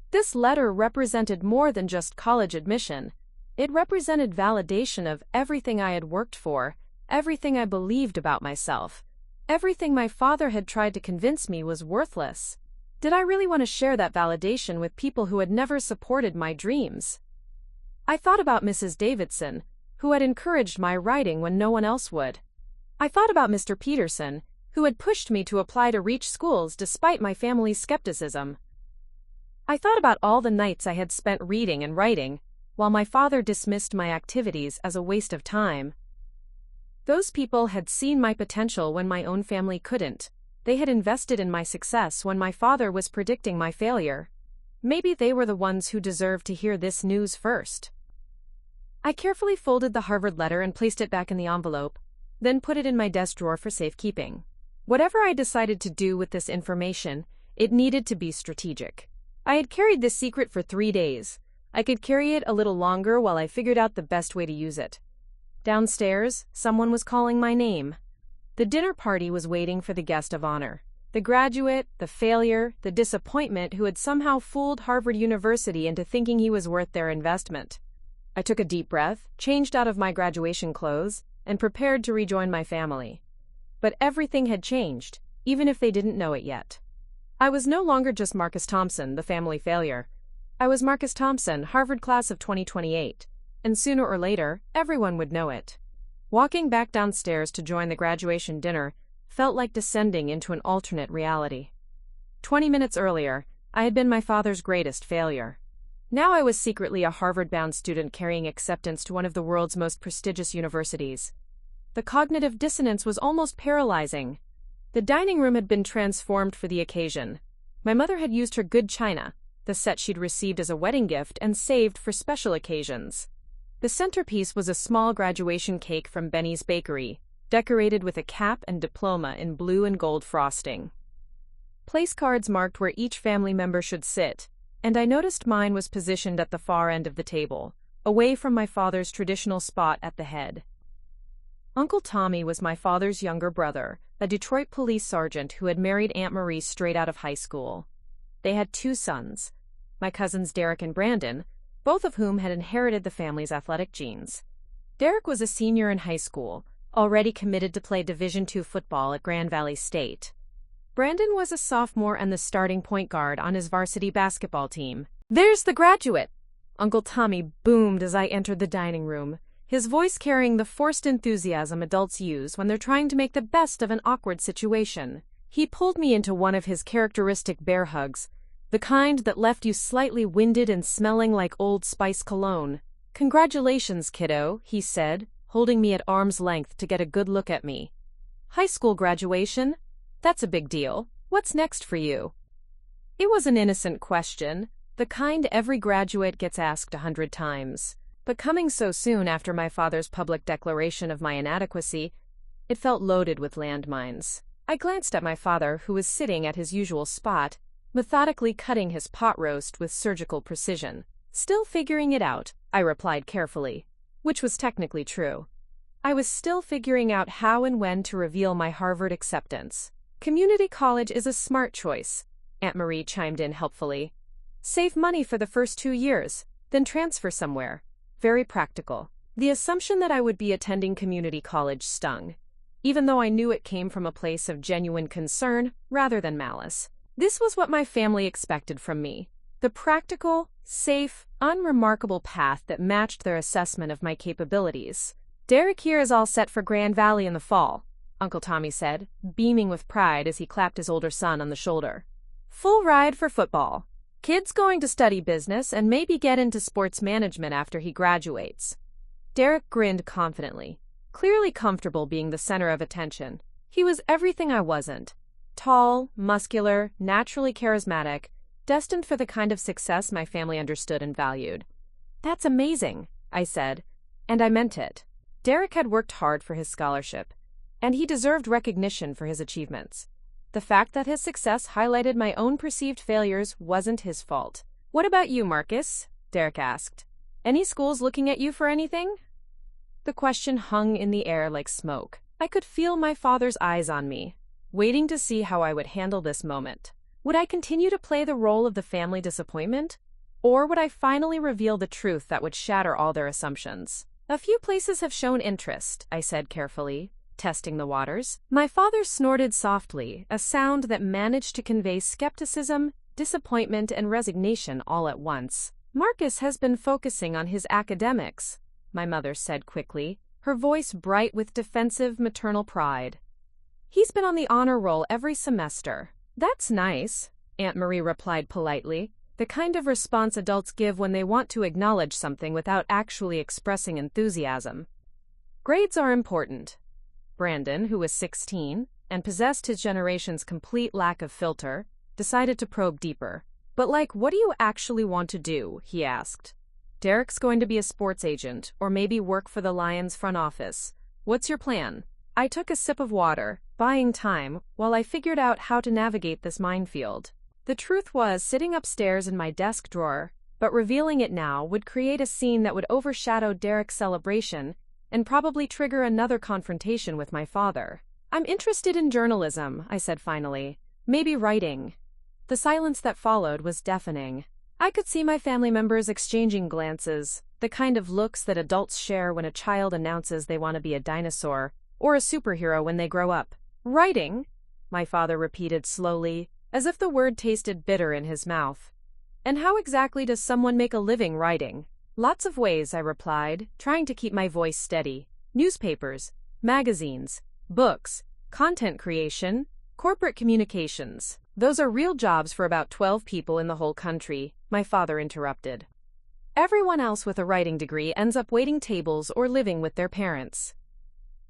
This letter represented more than just college admission. It represented validation of everything I had worked for, everything I believed about myself. Everything my father had tried to convince me was worthless. Did I really want to share that validation with people who had never supported my dreams? I thought about Mrs. Davidson, who had encouraged my writing when no one else would. I thought about Mr. Peterson, who had pushed me to apply to reach schools despite my family's skepticism. I thought about all the nights I had spent reading and writing, while my father dismissed my activities as a waste of time. Those people had seen my potential when my own family couldn't. They had invested in my success when my father was predicting my failure. Maybe they were the ones who deserved to hear this news first. I carefully folded the Harvard letter and placed it back in the envelope, then put it in my desk drawer for safekeeping. Whatever I decided to do with this information, it needed to be strategic. I had carried this secret for 3 days. I could carry it a little longer while I figured out the best way to use it. Downstairs, someone was calling my name. The dinner party was waiting for the guest of honor. The graduate, the failure, the disappointment who had somehow fooled Harvard University into thinking he was worth their investment. I took a deep breath, changed out of my graduation clothes, and prepared to rejoin my family. But everything had changed, even if they didn't know it yet. I was no longer just Marcus Thompson, the family failure. I was Marcus Thompson, Harvard class of 2028. And sooner or later, everyone would know it. Walking back downstairs to join the graduation dinner felt like descending into an alternate reality. 20 minutes earlier, I had been my father's greatest failure. Now I was secretly a Harvard-bound student carrying acceptance to one of the world's most prestigious universities. The cognitive dissonance was almost paralyzing. The dining room had been transformed for the occasion. My mother had used her good china, the set she'd received as a wedding gift and saved for special occasions. The centerpiece was a small graduation cake from Benny's Bakery, decorated with a cap and diploma in blue and gold frosting. Place cards marked where each family member should sit, and I noticed mine was positioned at the far end of the table, away from my father's traditional spot at the head. Uncle Tommy was my father's younger brother, a Detroit police sergeant who had married Aunt Marie straight out of high school. They had 2 sons, my cousins Derek and Brandon, both of whom had inherited the family's athletic genes. Derek was a senior in high school, already committed to play Division II football at Grand Valley State. Brandon was a sophomore and the starting point guard on his varsity basketball team. "There's the graduate!" Uncle Tommy boomed as I entered the dining room, his voice carrying the forced enthusiasm adults use when they're trying to make the best of an awkward situation. He pulled me into one of his characteristic bear hugs, the kind that left you slightly winded and smelling like Old Spice cologne. "Congratulations, kiddo," he said, holding me at arm's length to get a good look at me. "High school graduation? That's a big deal. What's next for you?" It was an innocent question, the kind every graduate gets asked 100 times. But coming so soon after my father's public declaration of my inadequacy, it felt loaded with landmines. I glanced at my father, who was sitting at his usual spot, methodically cutting his pot roast with surgical precision. "Still figuring it out," I replied carefully, which was technically true. I was still figuring out how and when to reveal my Harvard acceptance. "Community college is a smart choice," Aunt Marie chimed in helpfully. "Save money for the first 2 years, then transfer somewhere. Very practical." The assumption that I would be attending community college stung, even though I knew it came from a place of genuine concern rather than malice. This was what my family expected from me, the practical, safe, unremarkable path that matched their assessment of my capabilities. "Derek here is all set for Grand Valley in the fall," Uncle Tommy said, beaming with pride as he clapped his older son on the shoulder. "Full ride for football. Kid's going to study business and maybe get into sports management after he graduates." Derek grinned confidently, clearly comfortable being the center of attention. He was everything I wasn't. Tall, muscular, naturally charismatic, destined for the kind of success my family understood and valued. "That's amazing," I said, and I meant it. Derek had worked hard for his scholarship, and he deserved recognition for his achievements. The fact that his success highlighted my own perceived failures wasn't his fault. "What about you, Marcus?" Derek asked. "Any schools looking at you for anything?" The question hung in the air like smoke. I could feel my father's eyes on me, waiting to see how I would handle this moment. Would I continue to play the role of the family disappointment? Or would I finally reveal the truth that would shatter all their assumptions? "A few places have shown interest," I said carefully, testing the waters. My father snorted softly, a sound that managed to convey skepticism, disappointment, and resignation all at once. "Marcus has been focusing on his academics," my mother said quickly, her voice bright with defensive maternal pride. "He's been on the honor roll every semester." "That's nice," Aunt Marie replied politely, the kind of response adults give when they want to acknowledge something without actually expressing enthusiasm. "Grades are important." Brandon, who was 16 and possessed his generation's complete lack of filter, decided to probe deeper. "But what do you actually want to do?" he asked. "Derek's going to be a sports agent, or maybe work for the Lions front office. What's your plan?" I took a sip of water, buying time, while I figured out how to navigate this minefield. The truth was sitting upstairs in my desk drawer, but revealing it now would create a scene that would overshadow Derek's celebration and probably trigger another confrontation with my father. "I'm interested in journalism," I said finally. "Maybe writing." The silence that followed was deafening. I could see my family members exchanging glances, the kind of looks that adults share when a child announces they want to be a dinosaur or a superhero when they grow up. "Writing?" my father repeated slowly, as if the word tasted bitter in his mouth. "And how exactly does someone make a living writing?" "Lots of ways," I replied, trying to keep my voice steady. "Newspapers, magazines, books, content creation, corporate communications. Those are real jobs for about 12 people in the whole country," my father interrupted. "Everyone else with a writing degree ends up waiting tables or living with their parents."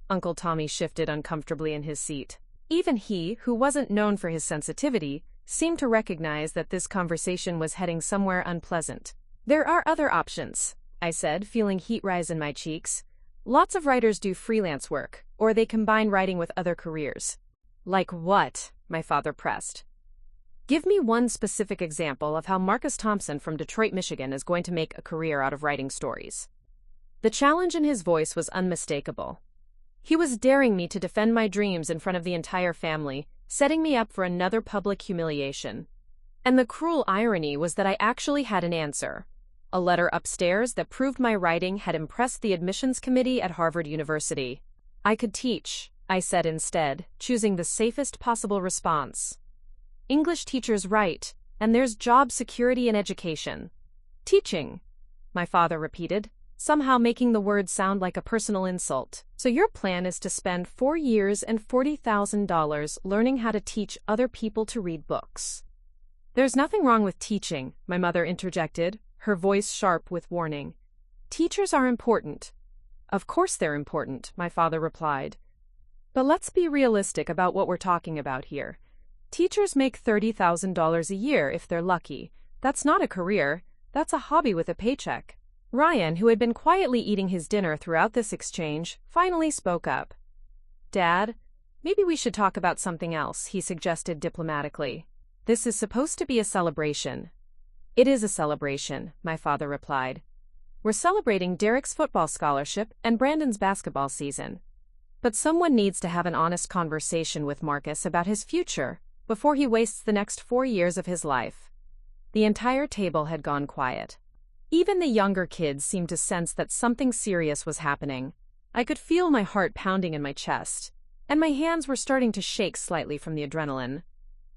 Uncle Tommy shifted uncomfortably in his seat. Even he, who wasn't known for his sensitivity, seemed to recognize that this conversation was heading somewhere unpleasant. "There are other options," I said, feeling heat rise in my cheeks. "Lots of writers do freelance work, or they combine writing with other careers." "Like what?" my father pressed. "Give me one specific example of how Marcus Thompson from Detroit, Michigan is going to make a career out of writing stories." The challenge in his voice was unmistakable. He was daring me to defend my dreams in front of the entire family, setting me up for another public humiliation. And the cruel irony was that I actually had an answer. A letter upstairs that proved my writing had impressed the admissions committee at Harvard University. "I could teach," I said instead, choosing the safest possible response. "English teachers write, and there's job security in education." "Teaching," my father repeated, somehow making the word sound like a personal insult. "So your plan is to spend 4 years and $40,000 learning how to teach other people to read books." "There's nothing wrong with teaching," my mother interjected, her voice sharp with warning. "Teachers are important." "Of course they're important," my father replied. "But let's be realistic about what we're talking about here. Teachers make $30,000 a year if they're lucky. That's not a career, that's a hobby with a paycheck." Ryan, who had been quietly eating his dinner throughout this exchange, finally spoke up. "Dad, maybe we should talk about something else," he suggested diplomatically. "This is supposed to be a celebration." "It is a celebration," my father replied. "We're celebrating Derek's football scholarship and Brandon's basketball season. But someone needs to have an honest conversation with Marcus about his future before he wastes the next 4 years of his life." The entire table had gone quiet. Even the younger kids seemed to sense that something serious was happening. I could feel my heart pounding in my chest, and my hands were starting to shake slightly from the adrenaline.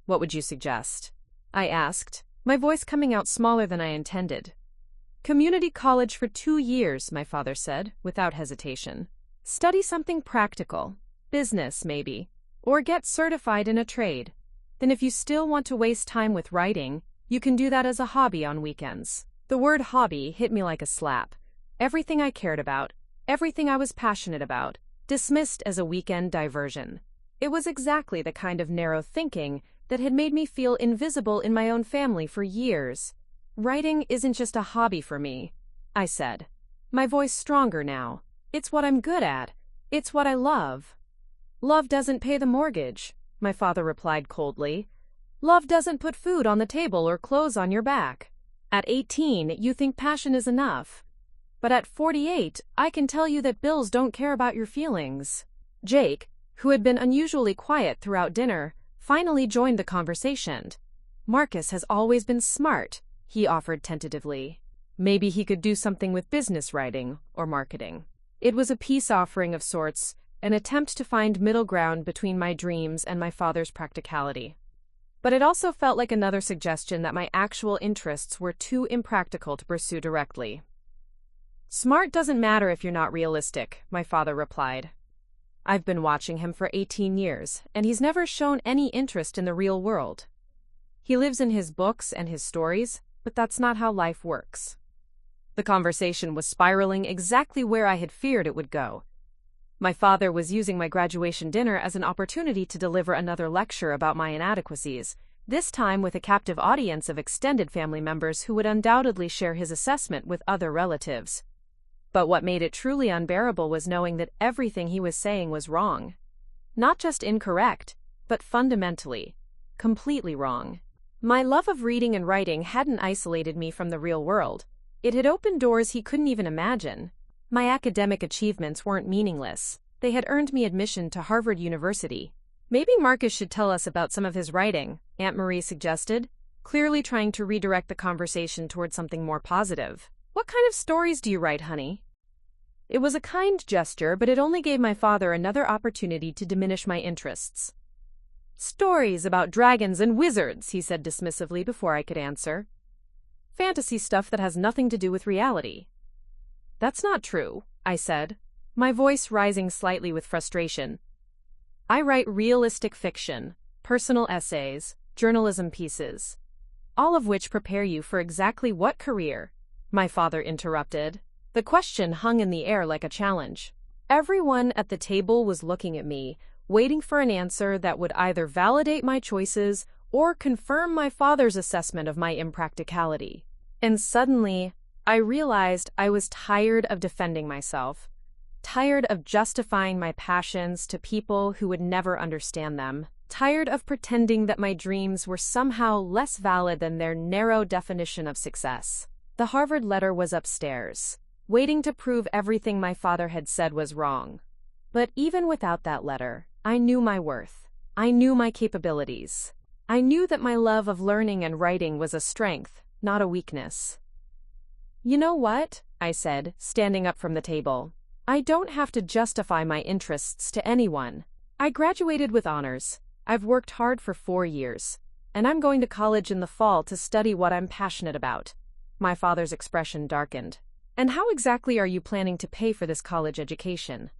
"What would you suggest?" I asked, my voice coming out smaller than I intended. "Community college for 2 years, my father said, without hesitation. Study something practical. business maybe, or get certified in a trade. Then if you still want to waste time with writing, you can do that as a hobby on weekends. The word hobby hit me like a slap. Everything I cared about, everything I was passionate about, dismissed as a weekend diversion. It was exactly the kind of narrow thinking that had made me feel invisible in my own family for years. Writing isn't just a hobby for me, I said, my voice stronger now. It's what I'm good at. It's what I love. Love doesn't pay the mortgage, my father replied coldly. Love doesn't put food on the table or clothes on your back. At 18, you think passion is enough. But at 48, I can tell you that bills don't care about your feelings. Jake, who had been unusually quiet throughout dinner, finally joined the conversation. Marcus has always been smart, he offered tentatively. Maybe he could do something with business writing or marketing. It was a peace offering of sorts, an attempt to find middle ground between my dreams and my father's practicality. But it also felt like another suggestion that my actual interests were too impractical to pursue directly. Smart doesn't matter if you're not realistic, my father replied. I've been watching him for 18 years, and he's never shown any interest in the real world. He lives in his books and his stories, but that's not how life works. The conversation was spiraling exactly where I had feared it would go. My father was using my graduation dinner as an opportunity to deliver another lecture about my inadequacies, this time with a captive audience of extended family members who would undoubtedly share his assessment with other relatives. But what made it truly unbearable was knowing that everything he was saying was wrong. Not just incorrect, but fundamentally, completely wrong. My love of reading and writing hadn't isolated me from the real world. It had opened doors he couldn't even imagine. My academic achievements weren't meaningless. They had earned me admission to Harvard University. Maybe Marcus should tell us about some of his writing, Aunt Marie suggested, clearly trying to redirect the conversation toward something more positive. What kind of stories do you write, honey? It was a kind gesture, but it only gave my father another opportunity to diminish my interests. Stories about dragons and wizards, he said dismissively before I could answer. Fantasy stuff that has nothing to do with reality. That's not true, I said, my voice rising slightly with frustration. I write realistic fiction, personal essays, journalism pieces, all of which prepare you for exactly what career, my father interrupted. The question hung in the air like a challenge. Everyone at the table was looking at me, waiting for an answer that would either validate my choices or confirm my father's assessment of my impracticality. And suddenly, I realized I was tired of defending myself, tired of justifying my passions to people who would never understand them, tired of pretending that my dreams were somehow less valid than their narrow definition of success. The Harvard letter was upstairs, waiting to prove everything my father had said was wrong. But even without that letter, I knew my worth. I knew my capabilities. I knew that my love of learning and writing was a strength, not a weakness. You know what? I said, standing up from the table. I don't have to justify my interests to anyone. I graduated with honors. I've worked hard for 4 years. And I'm going to college in the fall to study what I'm passionate about. My father's expression darkened. And how exactly are you planning to pay for this college education?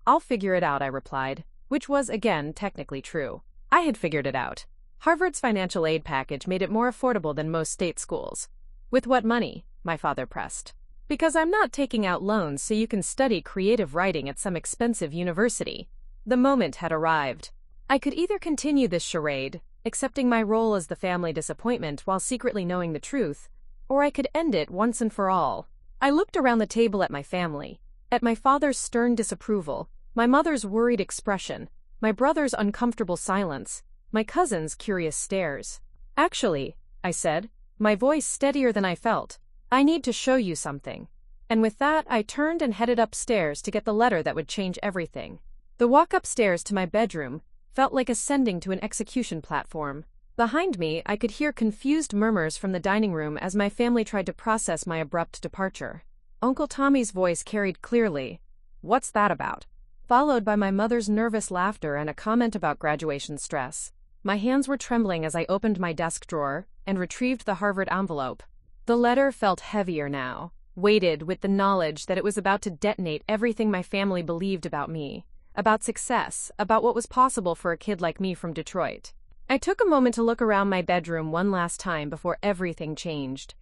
I'll figure it out, I replied, which was, again, technically true. I had figured it out. Harvard's financial aid package made it more affordable than most state schools. With what money? My father pressed. Because I'm not taking out loans so you can study creative writing at some expensive university. The moment had arrived. I could either continue this charade, accepting my role as the family disappointment while secretly knowing the truth, or I could end it once and for all. I looked around the table at my family, at my father's stern disapproval, my mother's worried expression, my brother's uncomfortable silence, my cousin's curious stares. Actually, I said, my voice steadier than I felt, I need to show you something. And with that, I turned and headed upstairs to get the letter that would change everything. The walk upstairs to my bedroom felt like ascending to an execution platform. Behind me, I could hear confused murmurs from the dining room as my family tried to process my abrupt departure. Uncle Tommy's voice carried clearly, "What's that about?" followed by my mother's nervous laughter and a comment about graduation stress. My hands were trembling as I opened my desk drawer and retrieved the Harvard envelope. The letter felt heavier now, weighted with the knowledge that it was about to detonate everything my family believed about me. about success, about what was possible for a kid like me from Detroit. I took a moment to look around my bedroom one last time before everything changed.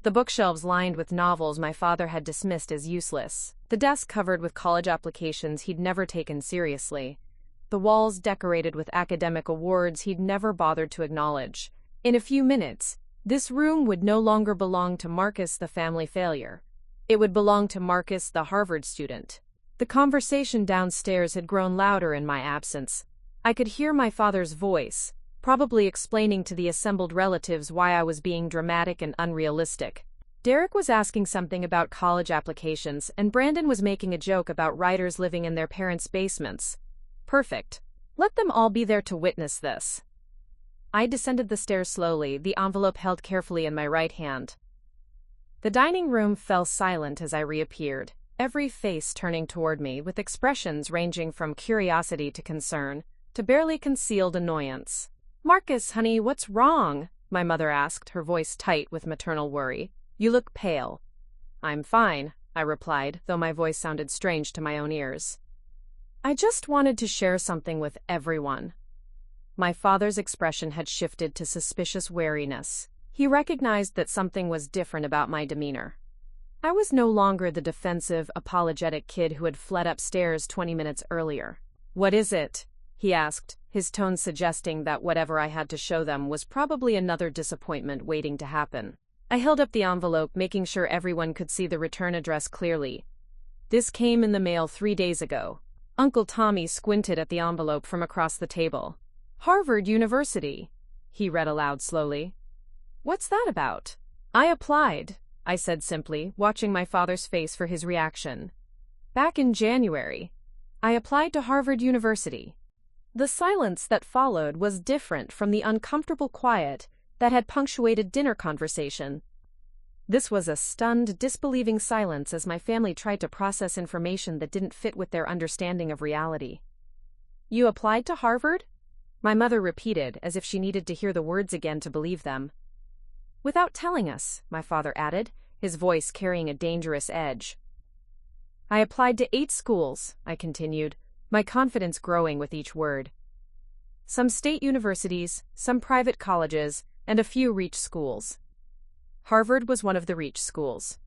The bookshelves lined with novels my father had dismissed as useless, the desk covered with college applications he'd never taken seriously, the walls decorated with academic awards he'd never bothered to acknowledge. In a few minutes, this room would no longer belong to Marcus the family failure. It would belong to Marcus the Harvard student. The conversation downstairs had grown louder in my absence. I could hear my father's voice, probably explaining to the assembled relatives why I was being dramatic and unrealistic. Derek was asking something about college applications, and Brandon was making a joke about writers living in their parents' basements. Perfect. Let them all be there to witness this. I descended the stairs slowly, the envelope held carefully in my right hand. The dining room fell silent as I reappeared, every face turning toward me with expressions ranging from curiosity to concern, to barely concealed annoyance. "Marcus, honey, what's wrong?" my mother asked, her voice tight with maternal worry. "You look pale." "I'm fine," I replied, though my voice sounded strange to my own ears. "I just wanted to share something with everyone." My father's expression had shifted to suspicious wariness. He recognized that something was different about my demeanor. I was no longer the defensive, apologetic kid who had fled upstairs 20 minutes earlier. "What is it?" he asked, his tone suggesting that whatever I had to show them was probably another disappointment waiting to happen. I held up the envelope, making sure everyone could see the return address clearly. "This came in the mail 3 days ago." Uncle Tommy squinted at the envelope from across the table. "Harvard University," he read aloud slowly. "What's that about?" "I applied," I said simply, watching my father's face for his reaction. "Back in January. I applied to Harvard University." The silence that followed was different from the uncomfortable quiet that had punctuated dinner conversation. This was a stunned, disbelieving silence as my family tried to process information that didn't fit with their understanding of reality. "You applied to Harvard?" my mother repeated, as if she needed to hear the words again to believe them. "Without telling us," my father added, his voice carrying a dangerous edge. "I applied to 8 schools," I continued, my confidence growing with each word. "Some state universities, some private colleges, and a few Reach schools. Harvard was one of the Reach schools."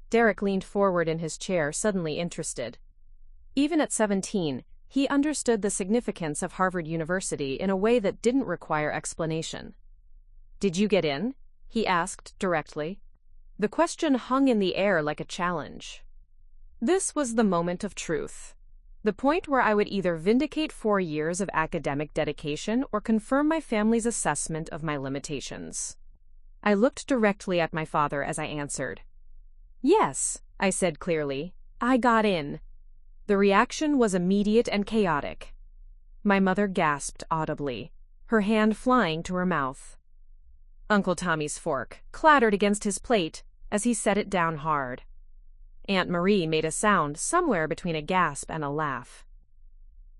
Derek leaned forward in his chair, suddenly interested. Even at 17, he understood the significance of Harvard University in a way that didn't require explanation. "Did you get in?" he asked directly. The question hung in the air like a challenge. This was the moment of truth. The point where I would either vindicate 4 years of academic dedication or confirm my family's assessment of my limitations. I looked directly at my father as I answered. "Yes," I said clearly, "I got in." The reaction was immediate and chaotic. My mother gasped audibly, her hand flying to her mouth. Uncle Tommy's fork clattered against his plate as he set it down hard. Aunt Marie made a sound somewhere between a gasp and a laugh.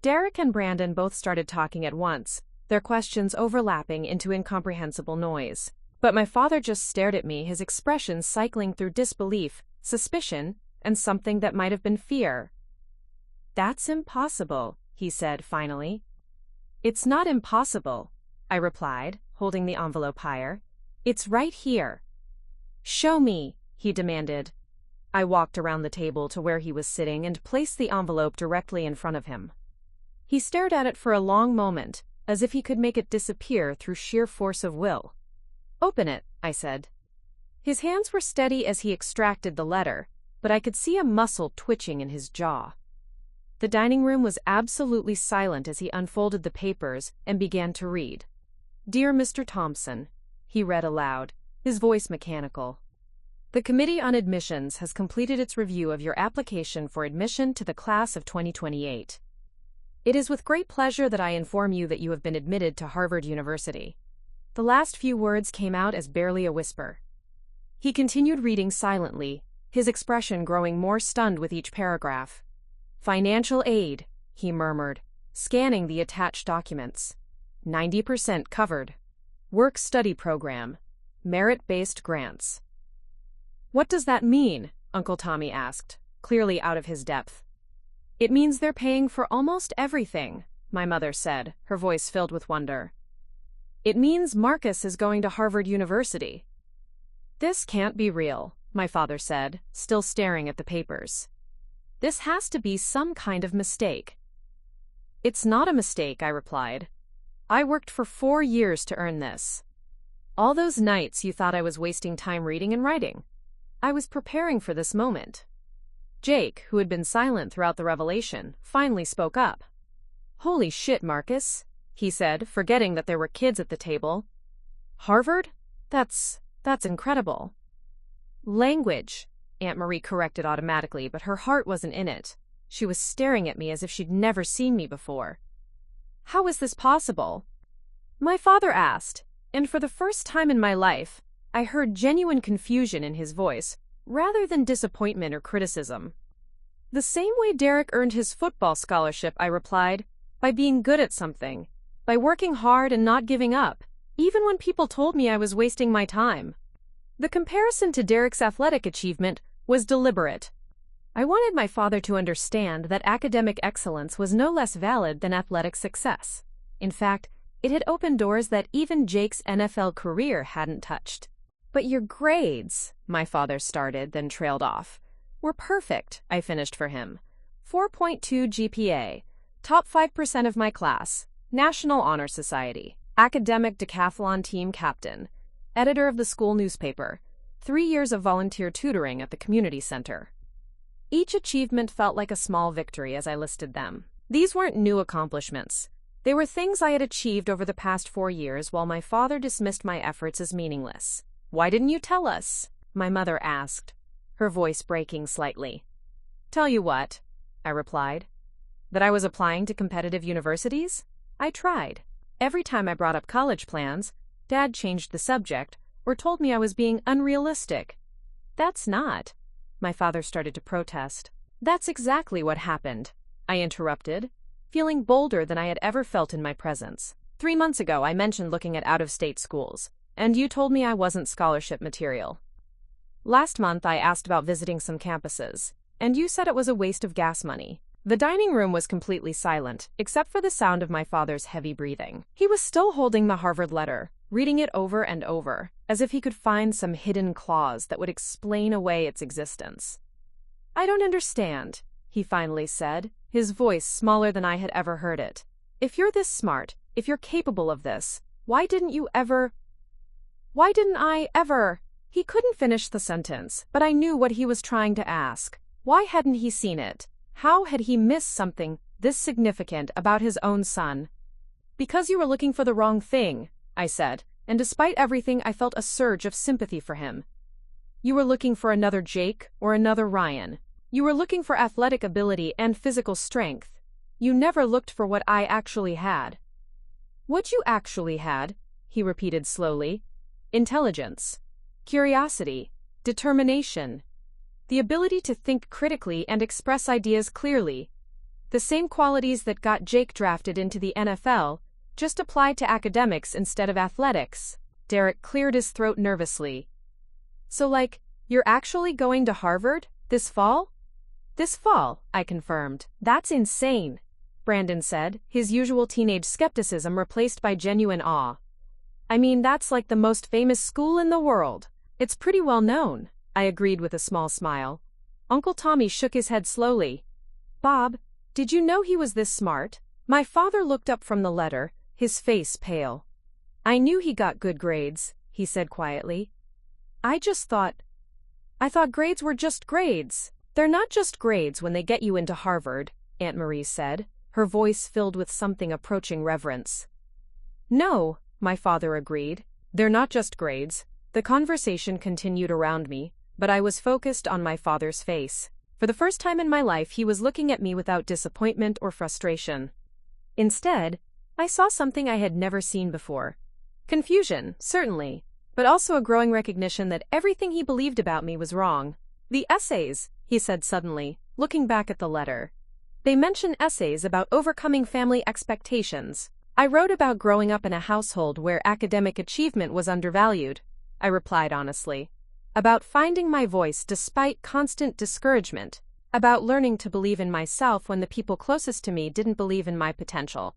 Derek and Brandon both started talking at once, their questions overlapping into incomprehensible noise. But my father just stared at me, his expression cycling through disbelief, suspicion, and something that might have been fear. "That's impossible," he said finally. "It's not impossible," I replied, holding the envelope higher. "It's right here." "Show me," he demanded. I walked around the table to where he was sitting and placed the envelope directly in front of him. He stared at it for a long moment, as if he could make it disappear through sheer force of will. "Open it," I said. His hands were steady as he extracted the letter, but I could see a muscle twitching in his jaw. The dining room was absolutely silent as he unfolded the papers and began to read. "Dear Mr. Thompson," he read aloud, his voice mechanical. "The Committee on Admissions has completed its review of your application for admission to the class of 2028. It is with great pleasure that I inform you that you have been admitted to Harvard University." The last few words came out as barely a whisper. He continued reading silently, his expression growing more stunned with each paragraph. "Financial aid," he murmured, scanning the attached documents. 90% covered. Work-study program. Merit-based grants. "What does that mean?" Uncle Tommy asked, clearly out of his depth. It means they're paying for almost everything, my mother said, her voice filled with wonder. It means Marcus is going to Harvard University. This can't be real, my father said, still staring at the papers. This has to be some kind of mistake. It's not a mistake, I replied. I worked for 4 years to earn this. All those nights you thought I was wasting time reading and writing. I was preparing for this moment. Jake, who had been silent throughout the revelation, finally spoke up. Holy shit, Marcus, he said, forgetting that there were kids at the table. Harvard? That's incredible. Language, Aunt Marie corrected automatically, but her heart wasn't in it. She was staring at me as if she'd never seen me before. How is this possible? My father asked, and for the first time in my life, I heard genuine confusion in his voice, rather than disappointment or criticism. The same way Derek earned his football scholarship, I replied, by being good at something, by working hard and not giving up, even when people told me I was wasting my time. The comparison to Derek's athletic achievement was deliberate. I wanted my father to understand that academic excellence was no less valid than athletic success. In fact, it had opened doors that even Jake's NFL career hadn't touched. But your grades, my father started, then trailed off, were perfect, I finished for him. 4.2 GPA, top 5% of my class, National Honor Society, academic decathlon team captain, editor of the school newspaper, 3 years of volunteer tutoring at the community center. Each achievement felt like a small victory as I listed them. These weren't new accomplishments. They were things I had achieved over the past 4 years while my father dismissed my efforts as meaningless. Why didn't you tell us? My mother asked, her voice breaking slightly. Tell you what, I replied. That I was applying to competitive universities? I tried. Every time I brought up college plans, Dad changed the subject or told me I was being unrealistic. That's not. My father started to protest. That's exactly what happened, I interrupted, feeling bolder than I had ever felt in my presence. 3 months ago, I mentioned looking at out-of-state schools, and you told me I wasn't scholarship material. Last month, I asked about visiting some campuses, and you said it was a waste of gas money. The dining room was completely silent, except for the sound of my father's heavy breathing. He was still holding the Harvard letter, reading it over and over, as if he could find some hidden clause that would explain away its existence. I don't understand, he finally said, his voice smaller than I had ever heard it. If you're this smart, if you're capable of this, why didn't I ever? He couldn't finish the sentence, but I knew what he was trying to ask. Why hadn't he seen it? How had he missed something this significant about his own son? Because you were looking for the wrong thing, I said, and despite everything I felt a surge of sympathy for him. You were looking for another Jake or another Ryan. You were looking for athletic ability and physical strength. You never looked for what I actually had. What you actually had, he repeated slowly. Intelligence, curiosity, determination, the ability to think critically and express ideas clearly. The same qualities that got Jake drafted into the NFL, just applied to academics instead of athletics. Derek cleared his throat nervously. So you're actually going to Harvard this fall? This fall, I confirmed. That's insane, Brandon said, his usual teenage skepticism replaced by genuine awe. I mean, that's like the most famous school in the world. It's pretty well known, I agreed with a small smile. Uncle Tommy shook his head slowly. Bob, did you know he was this smart? My father looked up from the letter, his face pale. I knew he got good grades, he said quietly. I thought grades were just grades. They're not just grades when they get you into Harvard, Aunt Marie said, her voice filled with something approaching reverence. No, my father agreed. They're not just grades. The conversation continued around me, but I was focused on my father's face. For the first time in my life, he was looking at me without disappointment or frustration. Instead, I saw something I had never seen before. Confusion, certainly, but also a growing recognition that everything he believed about me was wrong. The essays, he said suddenly, looking back at the letter. They mention essays about overcoming family expectations. I wrote about growing up in a household where academic achievement was undervalued, I replied honestly. About finding my voice despite constant discouragement. About learning to believe in myself when the people closest to me didn't believe in my potential.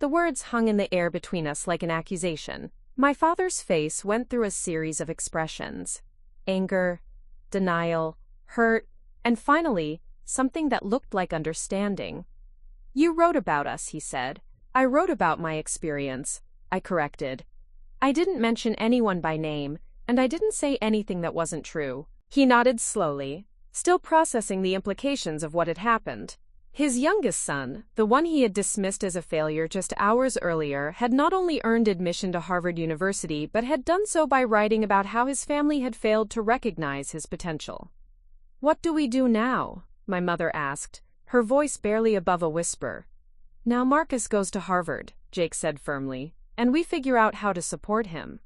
The words hung in the air between us like an accusation. My father's face went through a series of expressions: anger, denial, hurt, and finally, something that looked like understanding. "You wrote about us," he said. "I wrote about my experience," I corrected. I didn't mention anyone by name, and I didn't say anything that wasn't true. He nodded slowly, still processing the implications of what had happened. His youngest son, the one he had dismissed as a failure just hours earlier, had not only earned admission to Harvard University but had done so by writing about how his family had failed to recognize his potential. "What do we do now?" my mother asked, her voice barely above a whisper. "Now Marcus goes to Harvard," Jake said firmly, "and we figure out how to support him."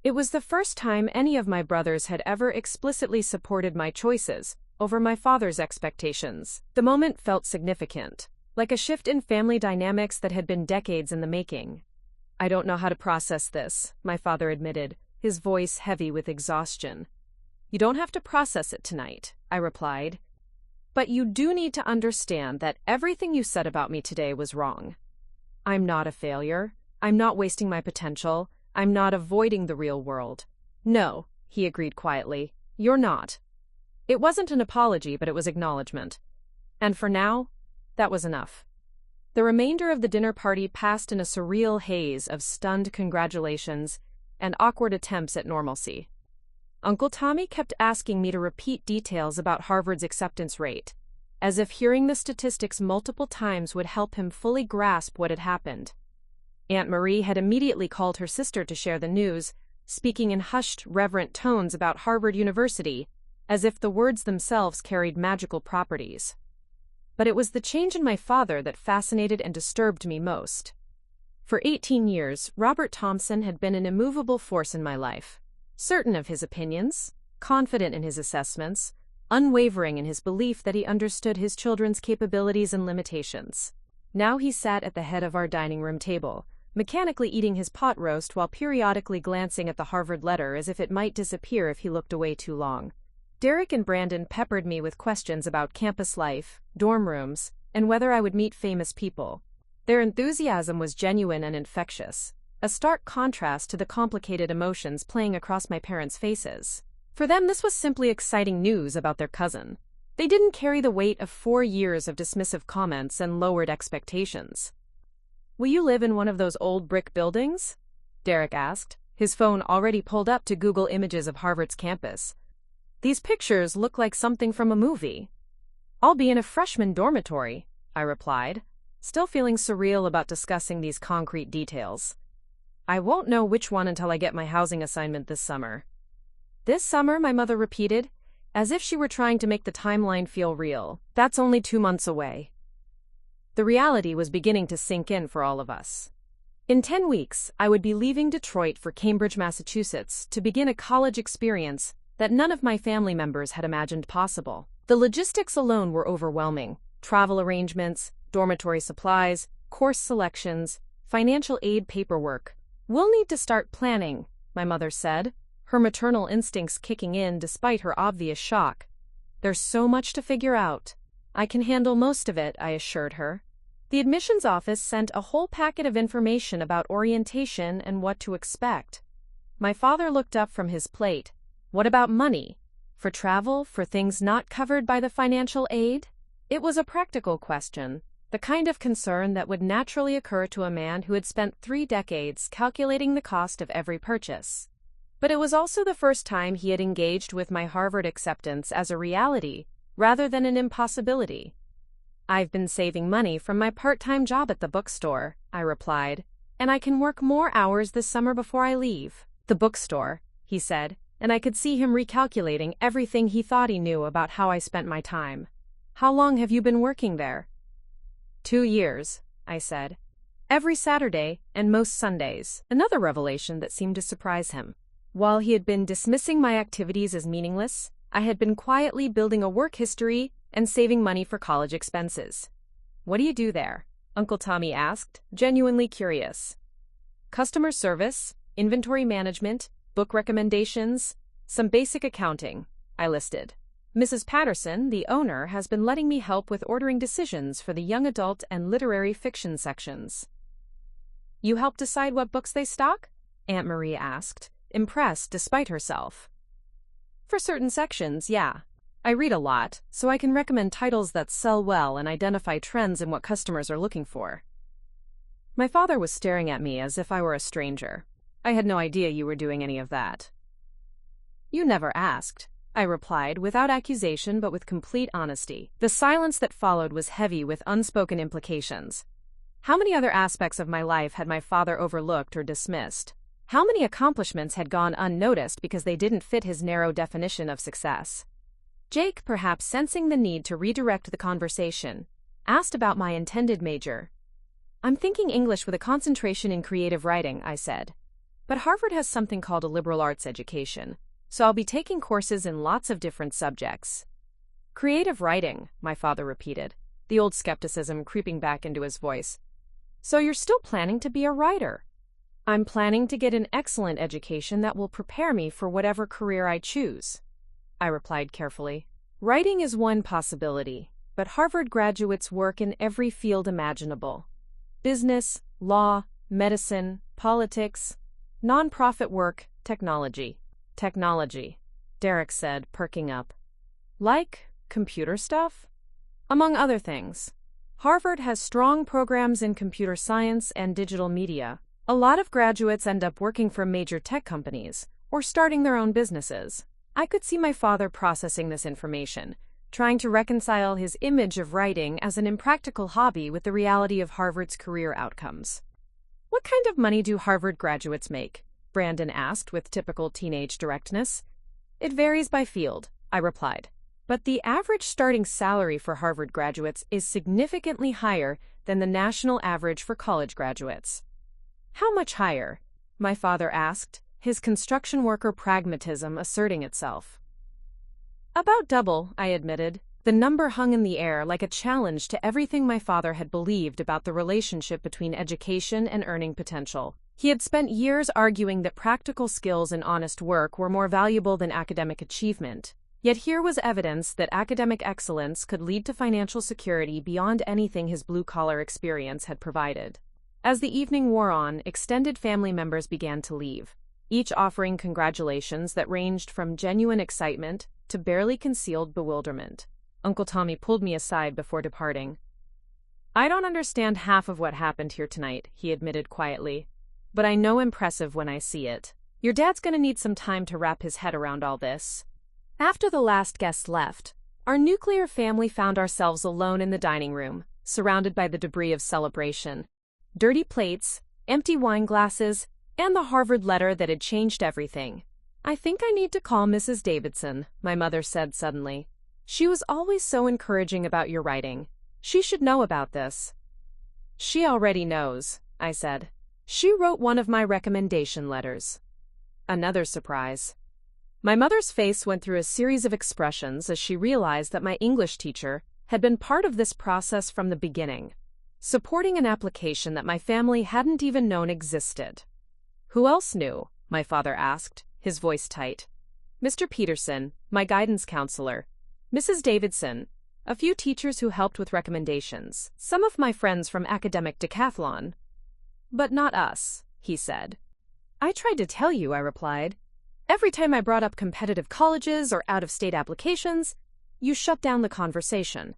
It was the first time any of my brothers had ever explicitly supported my choices over my father's expectations. The moment felt significant, like a shift in family dynamics that had been decades in the making. "I don't know how to process this," my father admitted, his voice heavy with exhaustion. "You don't have to process it tonight," I replied. "But you do need to understand that everything you said about me today was wrong. I'm not a failure. I'm not wasting my potential. I'm not avoiding the real world." "No," he agreed quietly, "you're not." It wasn't an apology, but it was acknowledgement. And for now, that was enough. The remainder of the dinner party passed in a surreal haze of stunned congratulations and awkward attempts at normalcy. Uncle Tommy kept asking me to repeat details about Harvard's acceptance rate, as if hearing the statistics multiple times would help him fully grasp what had happened. Aunt Marie had immediately called her sister to share the news, speaking in hushed, reverent tones about Harvard University, as if the words themselves carried magical properties. But it was the change in my father that fascinated and disturbed me most. For 18 years, Robert Thompson had been an immovable force in my life, certain of his opinions, confident in his assessments, unwavering in his belief that he understood his children's capabilities and limitations. Now he sat at the head of our dining room table, mechanically eating his pot roast while periodically glancing at the Harvard letter as if it might disappear if he looked away too long. Derek and Brandon peppered me with questions about campus life, dorm rooms, and whether I would meet famous people. Their enthusiasm was genuine and infectious, a stark contrast to the complicated emotions playing across my parents' faces. For them, this was simply exciting news about their cousin. They didn't carry the weight of 4 years of dismissive comments and lowered expectations. "Will you live in one of those old brick buildings?" Derek asked, his phone already pulled up to Google images of Harvard's campus. "These pictures look like something from a movie." "I'll be in a freshman dormitory," I replied, still feeling surreal about discussing these concrete details. "I won't know which one until I get my housing assignment this summer." "This summer," my mother repeated, as if she were trying to make the timeline feel real. "That's only 2 months away." The reality was beginning to sink in for all of us. In 10 weeks, I would be leaving Detroit for Cambridge, Massachusetts, to begin a college experience that none of my family members had imagined possible. The logistics alone were overwhelming: travel arrangements, dormitory supplies, course selections, financial aid paperwork. "We'll need to start planning," my mother said, her maternal instincts kicking in despite her obvious shock. "There's so much to figure out." "I can handle most of it," I assured her. The admissions office sent a whole packet of information about orientation and what to expect. My father looked up from his plate. "What about money? For travel, for things not covered by the financial aid?" It was a practical question, the kind of concern that would naturally occur to a man who had spent 3 decades calculating the cost of every purchase. But it was also the first time he had engaged with my Harvard acceptance as a reality, rather than an impossibility. "I've been saving money from my part-time job at the bookstore," I replied, "and I can work more hours this summer before I leave." "The bookstore," he said, and I could see him recalculating everything he thought he knew about how I spent my time. "How long have you been working there?" 2 years, I said. "Every Saturday and most Sundays," another revelation that seemed to surprise him. While he had been dismissing my activities as meaningless, I had been quietly building a work history and saving money for college expenses. "What do you do there?" Uncle Tommy asked, genuinely curious. "Customer service, inventory management, book recommendations, some basic accounting," I listed. Mrs. Patterson, the owner, has been letting me help with ordering decisions for the young adult and literary fiction sections. You help decide what books they stock? Aunt Marie asked, impressed despite herself. For certain sections, yeah. I read a lot, so I can recommend titles that sell well and identify trends in what customers are looking for. My father was staring at me as if I were a stranger. I had no idea you were doing any of that. You never asked, I replied, without accusation but with complete honesty. The silence that followed was heavy with unspoken implications. How many other aspects of my life had my father overlooked or dismissed? How many accomplishments had gone unnoticed because they didn't fit his narrow definition of success? Jake, perhaps sensing the need to redirect the conversation, asked about my intended major. I'm thinking English with a concentration in creative writing, I said. But Harvard has something called a liberal arts education, so I'll be taking courses in lots of different subjects. Creative writing, my father repeated, the old skepticism creeping back into his voice. So you're still planning to be a writer? I'm planning to get an excellent education that will prepare me for whatever career I choose, I replied carefully. Writing is one possibility, but Harvard graduates work in every field imaginable. Business, law, medicine, politics, nonprofit work, technology. Technology, Derek said, perking up. Like computer stuff? Among other things. Harvard has strong programs in computer science and digital media. A lot of graduates end up working for major tech companies or starting their own businesses. I could see my father processing this information, trying to reconcile his image of writing as an impractical hobby with the reality of Harvard's career outcomes. What kind of money do Harvard graduates make? Brandon asked with typical teenage directness. It varies by field, I replied. But the average starting salary for Harvard graduates is significantly higher than the national average for college graduates. How much higher? My father asked, his construction worker pragmatism asserting itself. About double, I admitted. The number hung in the air like a challenge to everything my father had believed about the relationship between education and earning potential. He had spent years arguing that practical skills and honest work were more valuable than academic achievement. Yet here was evidence that academic excellence could lead to financial security beyond anything his blue-collar experience had provided. As the evening wore on, extended family members began to leave, each offering congratulations that ranged from genuine excitement to barely concealed bewilderment. Uncle Tommy pulled me aside before departing. I don't understand half of what happened here tonight, he admitted quietly, but I know impressive when I see it. Your dad's gonna need some time to wrap his head around all this. After the last guest left, our nuclear family found ourselves alone in the dining room, surrounded by the debris of celebration. Dirty plates, empty wine glasses, and the Harvard letter that had changed everything. I think I need to call Mrs. Davidson, my mother said suddenly. She was always so encouraging about your writing. She should know about this. She already knows, I said. She wrote one of my recommendation letters. Another surprise. My mother's face went through a series of expressions as she realized that my English teacher had been part of this process from the beginning, supporting an application that my family hadn't even known existed. Who else knew? My father asked, his voice tight. Mr. Peterson, my guidance counselor, Mrs. Davidson, a few teachers who helped with recommendations, some of my friends from academic decathlon. But not us, he said. I tried to tell you, I replied. Every time I brought up competitive colleges or out-of-state applications, you shut down the conversation.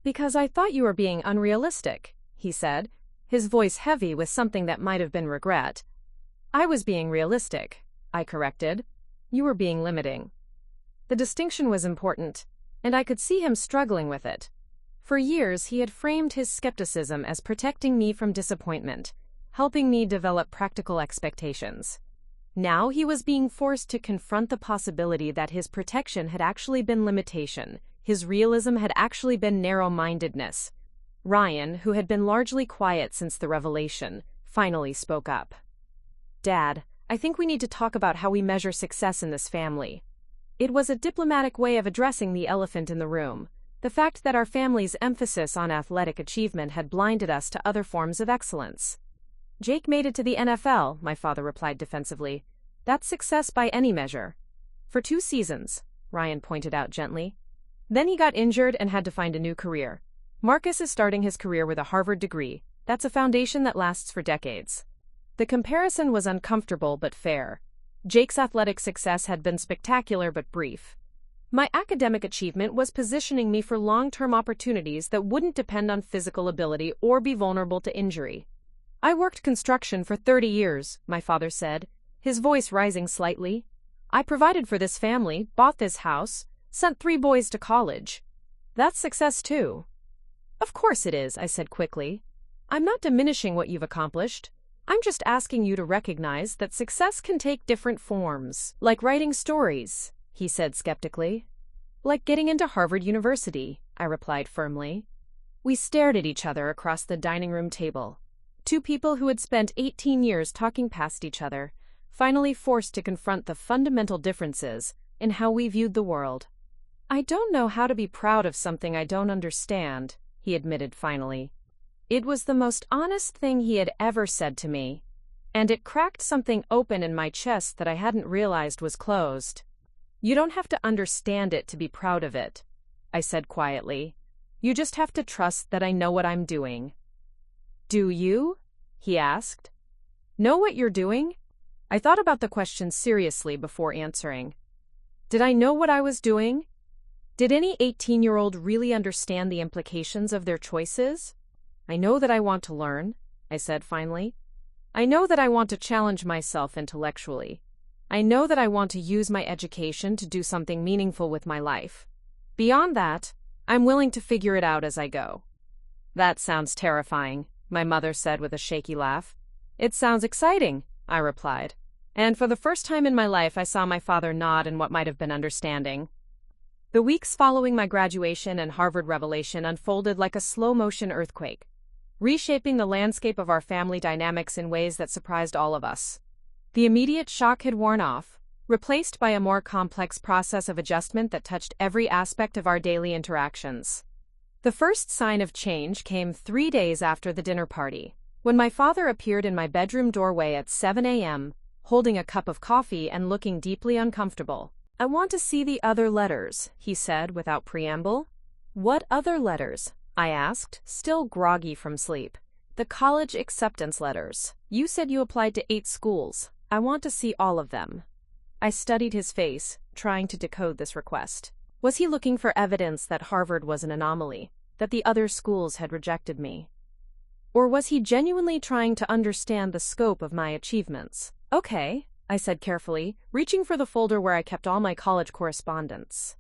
Because I thought you were being unrealistic, he said, his voice heavy with something that might have been regret. I was being realistic, I corrected. You were being limiting. The distinction was important, and I could see him struggling with it. For years, he had framed his skepticism as protecting me from disappointment, helping me develop practical expectations. Now he was being forced to confront the possibility that his protection had actually been limitation, his realism had actually been narrow-mindedness. Ryan, who had been largely quiet since the revelation, finally spoke up. Dad, I think we need to talk about how we measure success in this family. It was a diplomatic way of addressing the elephant in the room, the fact that our family's emphasis on athletic achievement had blinded us to other forms of excellence. Jake made it to the NFL, my father replied defensively. That's success by any measure. For 2 seasons, Ryan pointed out gently. Then he got injured and had to find a new career. Marcus is starting his career with a Harvard degree. That's a foundation that lasts for decades. The comparison was uncomfortable but fair. Jake's athletic success had been spectacular but brief. My academic achievement was positioning me for long-term opportunities that wouldn't depend on physical ability or be vulnerable to injury. I worked construction for 30 years, my father said, his voice rising slightly. I provided for this family, bought this house, sent 3 boys to college. That's success too. Of course it is, I said quickly. I'm not diminishing what you've accomplished. I'm just asking you to recognize that success can take different forms, like writing stories, he said skeptically. Like getting into Harvard University, I replied firmly. We stared at each other across the dining room table. 2 people who had spent 18 years talking past each other, finally forced to confront the fundamental differences in how we viewed the world. I don't know how to be proud of something I don't understand, he admitted finally. It was the most honest thing he had ever said to me, and it cracked something open in my chest that I hadn't realized was closed. You don't have to understand it to be proud of it, I said quietly. You just have to trust that I know what I'm doing. Do you? He asked. Know what you're doing? I thought about the question seriously before answering. Did I know what I was doing? Did any 18-year-old really understand the implications of their choices? I know that I want to learn, I said finally. I know that I want to challenge myself intellectually. I know that I want to use my education to do something meaningful with my life. Beyond that, I'm willing to figure it out as I go. That sounds terrifying, my mother said with a shaky laugh. It sounds exciting, I replied. And for the first time in my life, I saw my father nod in what might have been understanding. The weeks following my graduation and Harvard revelation unfolded like a slow-motion earthquake, reshaping the landscape of our family dynamics in ways that surprised all of us. The immediate shock had worn off, replaced by a more complex process of adjustment that touched every aspect of our daily interactions. The first sign of change came 3 days after the dinner party, when my father appeared in my bedroom doorway at 7 a.m., holding a cup of coffee and looking deeply uncomfortable. I want to see the other letters, he said without preamble. What other letters? I asked, still groggy from sleep. The college acceptance letters. You said you applied to 8 schools. I want to see all of them. I studied his face, trying to decode this request. Was he looking for evidence that Harvard was an anomaly, that the other schools had rejected me? Or was he genuinely trying to understand the scope of my achievements? Okay, I said carefully, reaching for the folder where I kept all my college correspondence.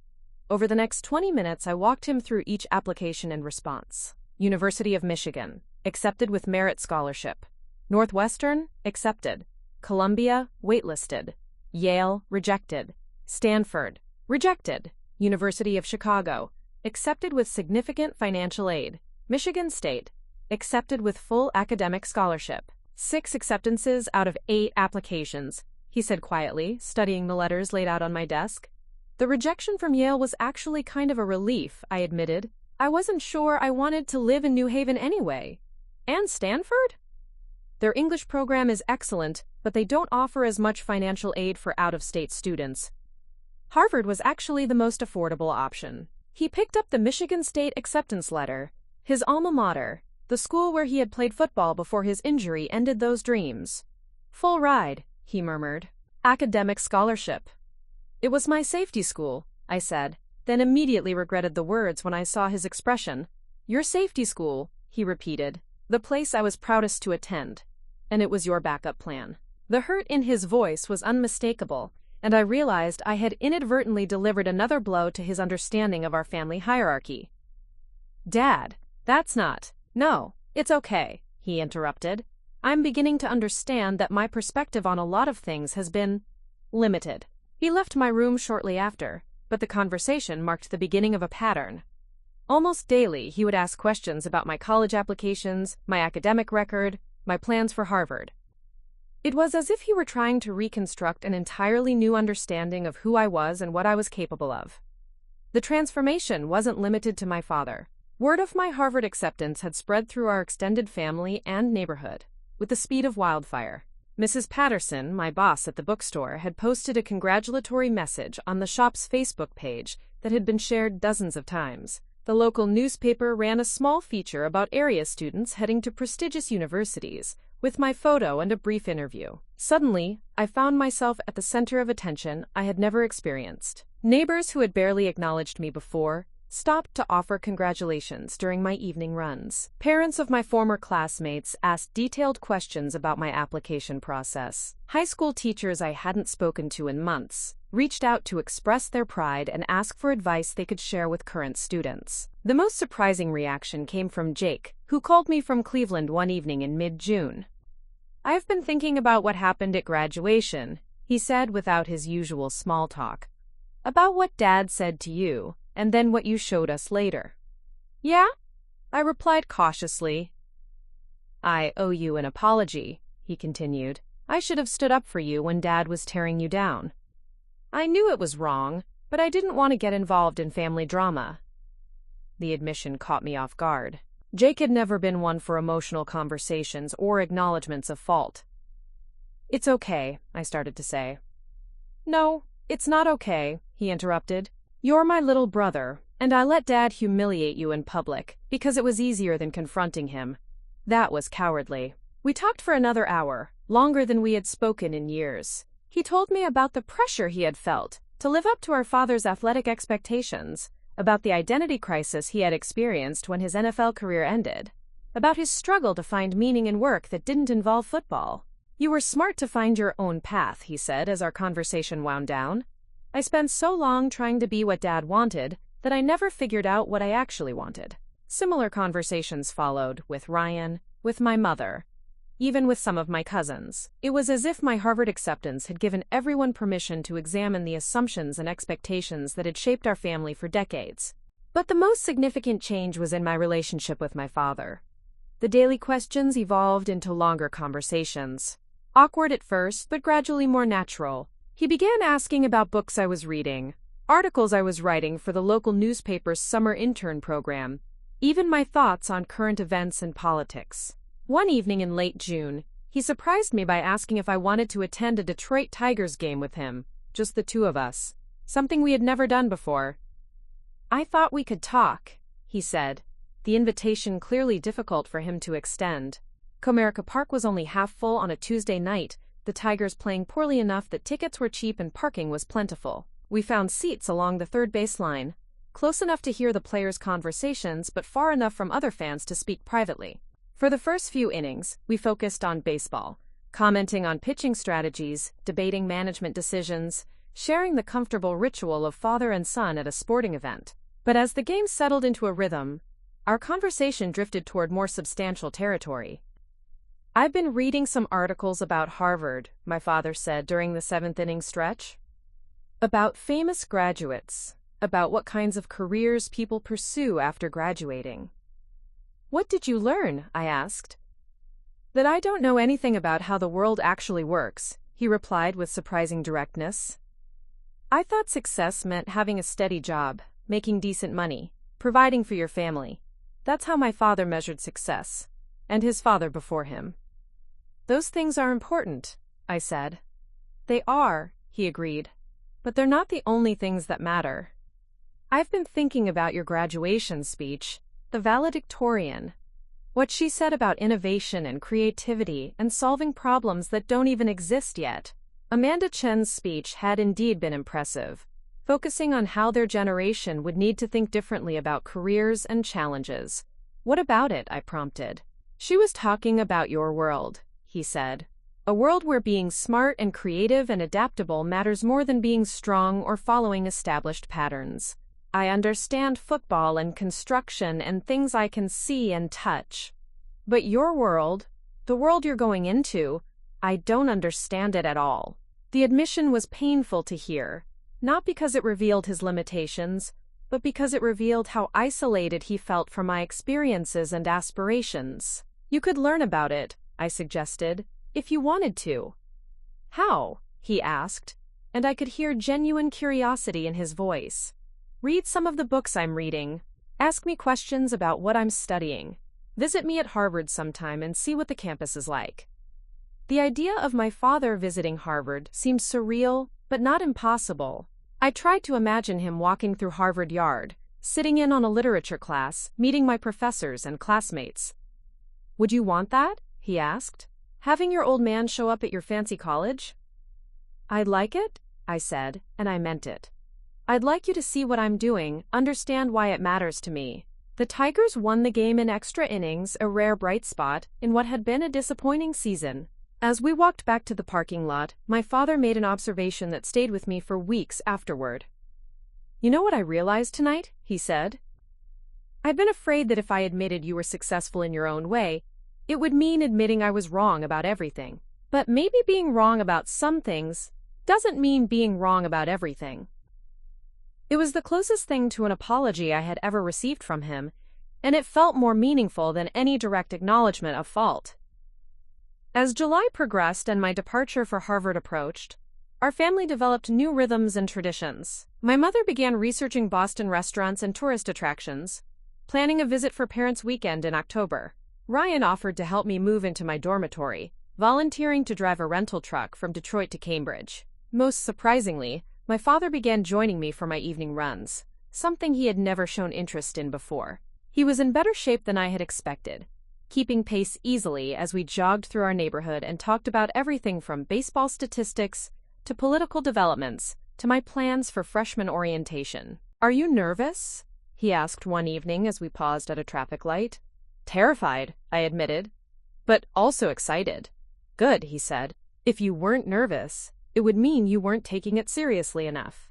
Over the next 20 minutes, I walked him through each application and response. University of Michigan, accepted with merit scholarship. Northwestern, accepted. Columbia, waitlisted. Yale, rejected. Stanford, rejected. University of Chicago, accepted with significant financial aid. Michigan State, accepted with full academic scholarship. 6 acceptances out of 8 applications, he said quietly, studying the letters laid out on my desk. The rejection from Yale was actually kind of a relief, I admitted. I wasn't sure I wanted to live in New Haven anyway. And Stanford? Their English program is excellent, but they don't offer as much financial aid for out-of-state students. Harvard was actually the most affordable option. He picked up the Michigan State acceptance letter, his alma mater, the school where he had played football before his injury ended those dreams. Full ride, he murmured. Academic scholarship. It was my safety school, I said, then immediately regretted the words when I saw his expression. Your safety school, he repeated. The place I was proudest to attend. And it was your backup plan. The hurt in his voice was unmistakable, and I realized I had inadvertently delivered another blow to his understanding of our family hierarchy. Dad, that's not... No, it's okay, he interrupted. I'm beginning to understand that my perspective on a lot of things has been limited. He left my room shortly after, but the conversation marked the beginning of a pattern. Almost daily, he would ask questions about my college applications, my academic record, my plans for Harvard. It was as if he were trying to reconstruct an entirely new understanding of who I was and what I was capable of. The transformation wasn't limited to my father. Word of my Harvard acceptance had spread through our extended family and neighborhood, with the speed of wildfire. Mrs. Patterson, my boss at the bookstore, had posted a congratulatory message on the shop's Facebook page, that had been shared dozens of times. The local newspaper ran a small feature about area students heading to prestigious universities, with my photo and a brief interview. Suddenly, I found myself at the center of attention I had never experienced. Neighbors who had barely acknowledged me before stopped to offer congratulations during my evening runs. Parents of my former classmates asked detailed questions about my application process. High school teachers I hadn't spoken to in months reached out to express their pride and ask for advice they could share with current students. The most surprising reaction came from Jake, who called me from Cleveland one evening in mid-June. "I've been thinking about what happened at graduation," he said without his usual small talk. "About what Dad said to you, and then what you showed us later." "Yeah?" I replied cautiously. "I owe you an apology," he continued. "I should have stood up for you when Dad was tearing you down. I knew it was wrong, but I didn't want to get involved in family drama." The admission caught me off guard. Jake had never been one for emotional conversations or acknowledgments of fault. "It's okay," I started to say. "No, it's not okay," he interrupted. "You're my little brother, and I let Dad humiliate you in public because it was easier than confronting him. That was cowardly." We talked for another hour, longer than we had spoken in years. He told me about the pressure he had felt to live up to our father's athletic expectations, about the identity crisis he had experienced when his NFL career ended, about his struggle to find meaning in work that didn't involve football. "You were smart to find your own path," he said as our conversation wound down. "I spent so long trying to be what Dad wanted that I never figured out what I actually wanted." Similar conversations followed with Ryan, with my mother, even with some of my cousins. It was as if my Harvard acceptance had given everyone permission to examine the assumptions and expectations that had shaped our family for decades. But the most significant change was in my relationship with my father. The daily questions evolved into longer conversations. Awkward at first, but gradually more natural. He began asking about books I was reading, articles I was writing for the local newspaper's summer intern program, even my thoughts on current events and politics. One evening in late June, he surprised me by asking if I wanted to attend a Detroit Tigers game with him, just the two of us, something we had never done before. "I thought we could talk," he said, the invitation clearly difficult for him to extend. Comerica Park was only half full on a Tuesday night, the Tigers playing poorly enough that tickets were cheap and parking was plentiful. We found seats along the third base line, close enough to hear the players' conversations but far enough from other fans to speak privately. For the first few innings, we focused on baseball, commenting on pitching strategies, debating management decisions, sharing the comfortable ritual of father and son at a sporting event. But as the game settled into a rhythm, our conversation drifted toward more substantial territory. "I've been reading some articles about Harvard," my father said during the seventh-inning stretch. "About famous graduates, about what kinds of careers people pursue after graduating." "What did you learn?" I asked. "That I don't know anything about how the world actually works," he replied with surprising directness. "I thought success meant having a steady job, making decent money, providing for your family. That's how my father measured success, and his father before him." "Those things are important," I said. "They are," he agreed, "but they're not the only things that matter. I've been thinking about your graduation speech, the valedictorian. What she said about innovation and creativity and solving problems that don't even exist yet." Amanda Chen's speech had indeed been impressive, focusing on how their generation would need to think differently about careers and challenges. "What about it?" I prompted. "She was talking about your world," he said. "A world where being smart and creative and adaptable matters more than being strong or following established patterns. I understand football and construction and things I can see and touch. But your world, the world you're going into, I don't understand it at all." The admission was painful to hear, not because it revealed his limitations, but because it revealed how isolated he felt from my experiences and aspirations. "You could learn about it," I suggested, "if you wanted to." "How?" he asked, and I could hear genuine curiosity in his voice. "Read some of the books I'm reading. Ask me questions about what I'm studying. Visit me at Harvard sometime and see what the campus is like." The idea of my father visiting Harvard seemed surreal, but not impossible. I tried to imagine him walking through Harvard Yard, sitting in on a literature class, meeting my professors and classmates. "Would you want that?" he asked. "Having your old man show up at your fancy college?" "I'd like it," I said, and I meant it. "I'd like you to see what I'm doing, understand why it matters to me." The Tigers won the game in extra innings, a rare bright spot in what had been a disappointing season. As we walked back to the parking lot, my father made an observation that stayed with me for weeks afterward. "You know what I realized tonight?" he said. "I'd been afraid that if I admitted you were successful in your own way, it would mean admitting I was wrong about everything. But maybe being wrong about some things doesn't mean being wrong about everything." It was the closest thing to an apology I had ever received from him, and it felt more meaningful than any direct acknowledgement of fault. As July progressed and my departure for Harvard approached, our family developed new rhythms and traditions. My mother began researching Boston restaurants and tourist attractions, planning a visit for Parents' Weekend in October. Ryan offered to help me move into my dormitory, volunteering to drive a rental truck from Detroit to Cambridge. Most surprisingly, my father began joining me for my evening runs, something he had never shown interest in before. He was in better shape than I had expected, keeping pace easily as we jogged through our neighborhood and talked about everything from baseball statistics to political developments to my plans for freshman orientation. "Are you nervous?" he asked one evening as we paused at a traffic light. "Terrified," I admitted, "but also excited." "Good," he said. "If you weren't nervous, it would mean you weren't taking it seriously enough."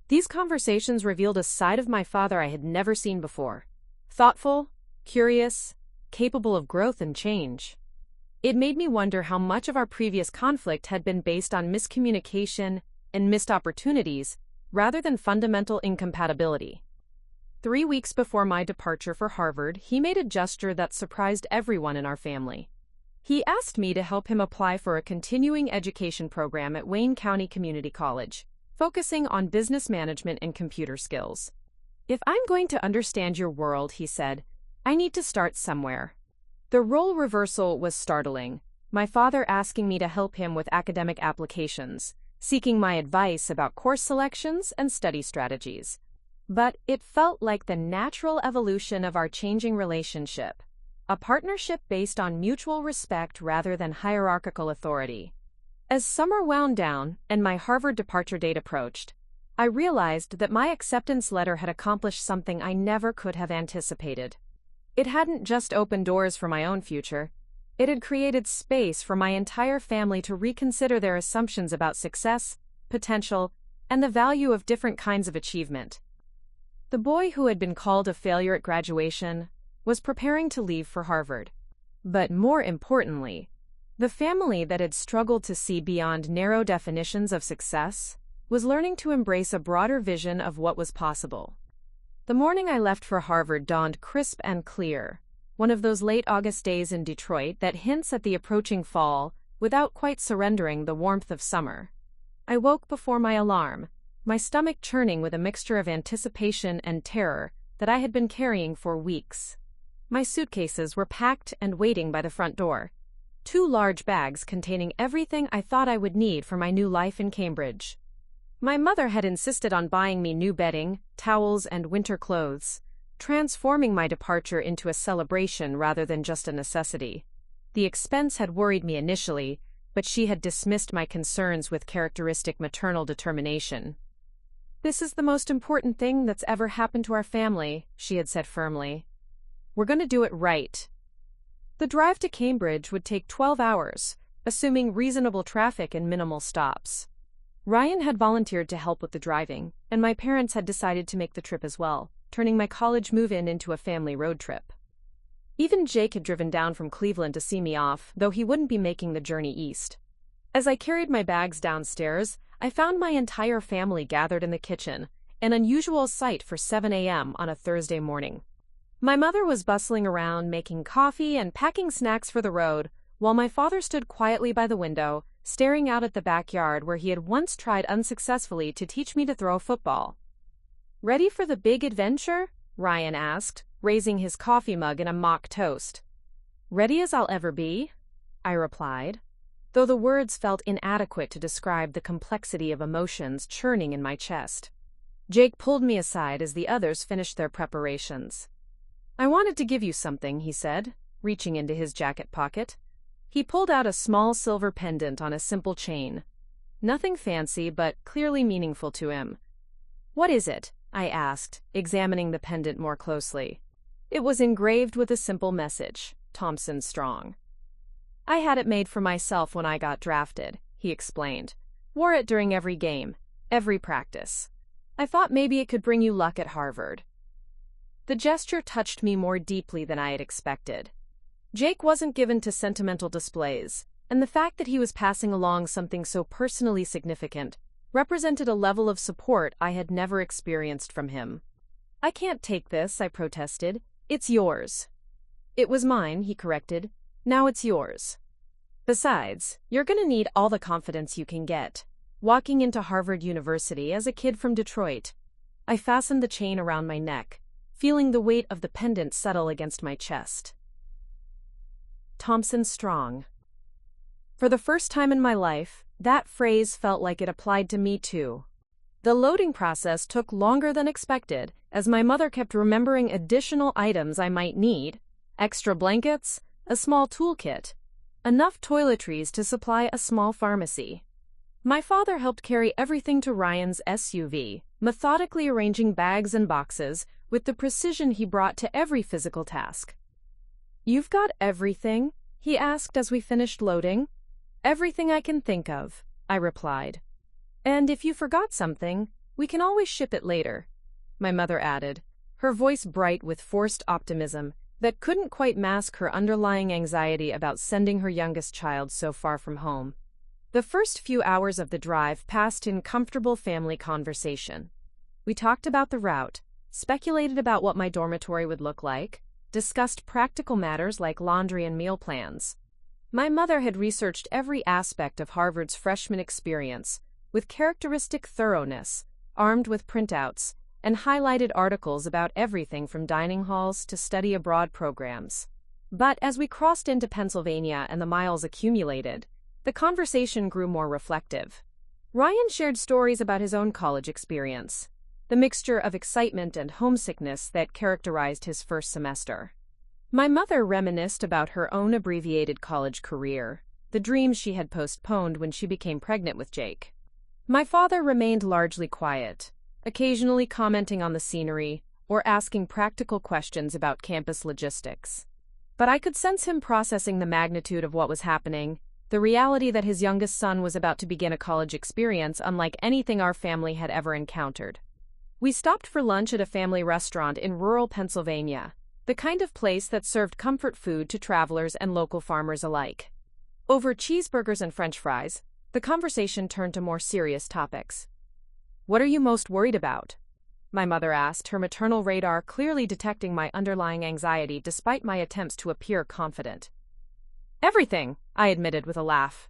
These conversations revealed a side of my father I had never seen before. Thoughtful, curious, capable of growth and change. It made me wonder how much of our previous conflict had been based on miscommunication and missed opportunities rather than fundamental incompatibility. 3 weeks before my departure for Harvard, he made a gesture that surprised everyone in our family. He asked me to help him apply for a continuing education program at Wayne County Community College, focusing on business management and computer skills. "If I'm going to understand your world," he said, "I need to start somewhere." The role reversal was startling, my father asking me to help him with academic applications, seeking my advice about course selections and study strategies. But it felt like the natural evolution of our changing relationship. A partnership based on mutual respect rather than hierarchical authority. As summer wound down and my Harvard departure date approached, I realized that my acceptance letter had accomplished something I never could have anticipated. It hadn't just opened doors for my own future, it had created space for my entire family to reconsider their assumptions about success, potential, and the value of different kinds of achievement. The boy who had been called a failure at graduation was preparing to leave for Harvard. But more importantly, the family that had struggled to see beyond narrow definitions of success was learning to embrace a broader vision of what was possible. The morning I left for Harvard dawned crisp and clear, one of those late August days in Detroit that hints at the approaching fall without quite surrendering the warmth of summer. I woke before my alarm, my stomach churning with a mixture of anticipation and terror that I had been carrying for weeks. My suitcases were packed and waiting by the front door, 2 large bags containing everything I thought I would need for my new life in Cambridge. My mother had insisted on buying me new bedding, towels, and winter clothes, transforming my departure into a celebration rather than just a necessity. The expense had worried me initially, but she had dismissed my concerns with characteristic maternal determination. "This is the most important thing that's ever happened to our family," she had said firmly. "We're going to do it right." The drive to Cambridge would take 12 hours, assuming reasonable traffic and minimal stops. Ryan had volunteered to help with the driving, and my parents had decided to make the trip as well, turning my college move-in into a family road trip. Even Jake had driven down from Cleveland to see me off, though he wouldn't be making the journey east. As I carried my bags downstairs, I found my entire family gathered in the kitchen, an unusual sight for 7 a.m. on a Thursday morning. My mother was bustling around making coffee and packing snacks for the road, while my father stood quietly by the window, staring out at the backyard where he had once tried unsuccessfully to teach me to throw a football. "Ready for the big adventure?" Ryan asked, raising his coffee mug in a mock toast. "Ready as I'll ever be," I replied, though the words felt inadequate to describe the complexity of emotions churning in my chest. Jake pulled me aside as the others finished their preparations. "I wanted to give you something," he said, reaching into his jacket pocket. He pulled out a small silver pendant on a simple chain. Nothing fancy, but clearly meaningful to him. "What is it?" I asked, examining the pendant more closely. It was engraved with a simple message, "Thompson Strong." "I had it made for myself when I got drafted," he explained. "Wore it during every game, every practice. I thought maybe it could bring you luck at Harvard." The gesture touched me more deeply than I had expected. Jake wasn't given to sentimental displays, and the fact that he was passing along something so personally significant represented a level of support I had never experienced from him. "I can't take this," I protested. "It's yours." "It was mine," he corrected. "Now it's yours. Besides, you're gonna need all the confidence you can get. Walking into Harvard University as a kid from Detroit." I fastened the chain around my neck, feeling the weight of the pendant settle against my chest. Thompson Strong. For the first time in my life, that phrase felt like it applied to me too. The loading process took longer than expected, as my mother kept remembering additional items I might need: extra blankets, a small toolkit, enough toiletries to supply a small pharmacy. My father helped carry everything to Ryan's SUV, methodically arranging bags and boxes with the precision he brought to every physical task. "You've got everything?" he asked as we finished loading. "Everything I can think of," I replied. "And if you forgot something, we can always ship it later," my mother added, her voice bright with forced optimism that couldn't quite mask her underlying anxiety about sending her youngest child so far from home. The first few hours of the drive passed in comfortable family conversation. We talked about the route, speculated about what my dormitory would look like, discussed practical matters like laundry and meal plans. My mother had researched every aspect of Harvard's freshman experience with characteristic thoroughness, armed with printouts, and highlighted articles about everything from dining halls to study abroad programs. But as we crossed into Pennsylvania and the miles accumulated, the conversation grew more reflective. Ryan shared stories about his own college experience, the mixture of excitement and homesickness that characterized his first semester. My mother reminisced about her own abbreviated college career, the dreams she had postponed when she became pregnant with Jake. My father remained largely quiet, occasionally commenting on the scenery or asking practical questions about campus logistics. But I could sense him processing the magnitude of what was happening, the reality that his youngest son was about to begin a college experience unlike anything our family had ever encountered. We stopped for lunch at a family restaurant in rural Pennsylvania, the kind of place that served comfort food to travelers and local farmers alike. Over cheeseburgers and French fries, the conversation turned to more serious topics. "What are you most worried about?" my mother asked, her maternal radar clearly detecting my underlying anxiety despite my attempts to appear confident. "Everything," I admitted with a laugh.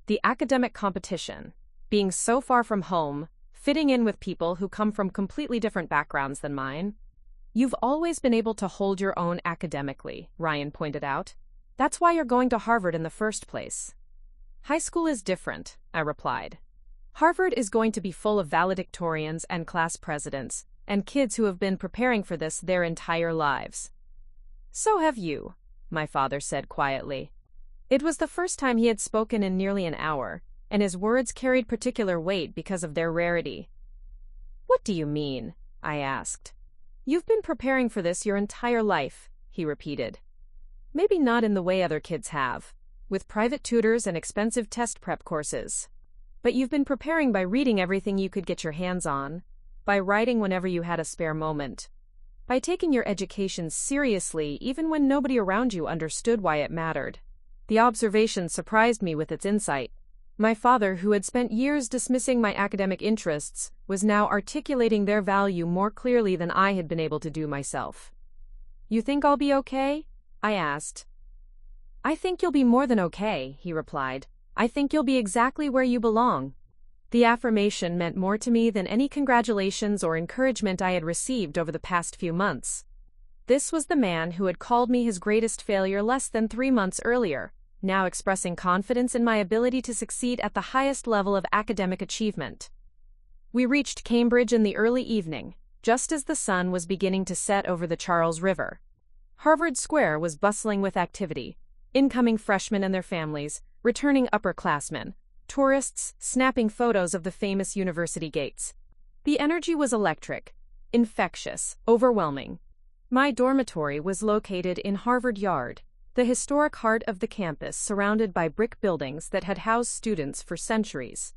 "The academic competition, being so far from home, fitting in with people who come from completely different backgrounds than mine." "You've always been able to hold your own academically," Ryan pointed out. "That's why you're going to Harvard in the first place." "High school is different," I replied. "Harvard is going to be full of valedictorians and class presidents, and kids who have been preparing for this their entire lives." "So have you," my father said quietly. It was the first time he had spoken in nearly an hour, and his words carried particular weight because of their rarity. "What do you mean?" I asked. "You've been preparing for this your entire life," he repeated. "Maybe not in the way other kids have, with private tutors and expensive test prep courses. But you've been preparing by reading everything you could get your hands on, by writing whenever you had a spare moment, by taking your education seriously even when nobody around you understood why it mattered." The observation surprised me with its insight. My father, who had spent years dismissing my academic interests, was now articulating their value more clearly than I had been able to do myself. "You think I'll be okay?" I asked. "I think you'll be more than okay," he replied. "I think you'll be exactly where you belong." The affirmation meant more to me than any congratulations or encouragement I had received over the past few months. This was the man who had called me his greatest failure less than 3 months earlier, now expressing confidence in my ability to succeed at the highest level of academic achievement. We reached Cambridge in the early evening, just as the sun was beginning to set over the Charles River. Harvard Square was bustling with activity: incoming freshmen and their families, returning upperclassmen, tourists snapping photos of the famous university gates. The energy was electric, infectious, overwhelming. My dormitory was located in Harvard Yard, the historic heart of the campus, surrounded by brick buildings that had housed students for centuries.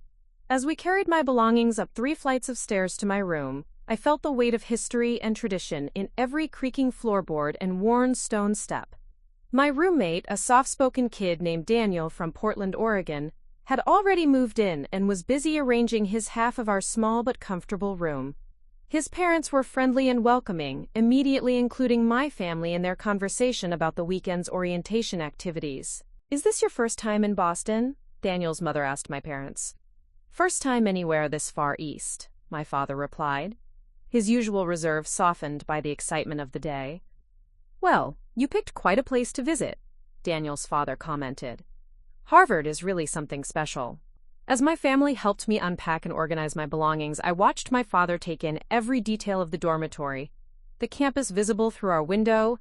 As we carried my belongings up 3 flights of stairs to my room, I felt the weight of history and tradition in every creaking floorboard and worn stone step. My roommate, a soft-spoken kid named Daniel from Portland, Oregon, had already moved in and was busy arranging his half of our small but comfortable room. His parents were friendly and welcoming, immediately including my family in their conversation about the weekend's orientation activities. "Is this your first time in Boston?" Daniel's mother asked my parents. "First time anywhere this far east," my father replied, his usual reserve softened by the excitement of the day. "Well, you picked quite a place to visit," Daniel's father commented. "Harvard is really something special." As my family helped me unpack and organize my belongings, I watched my father take in every detail of the dormitory, the campus visible through our window,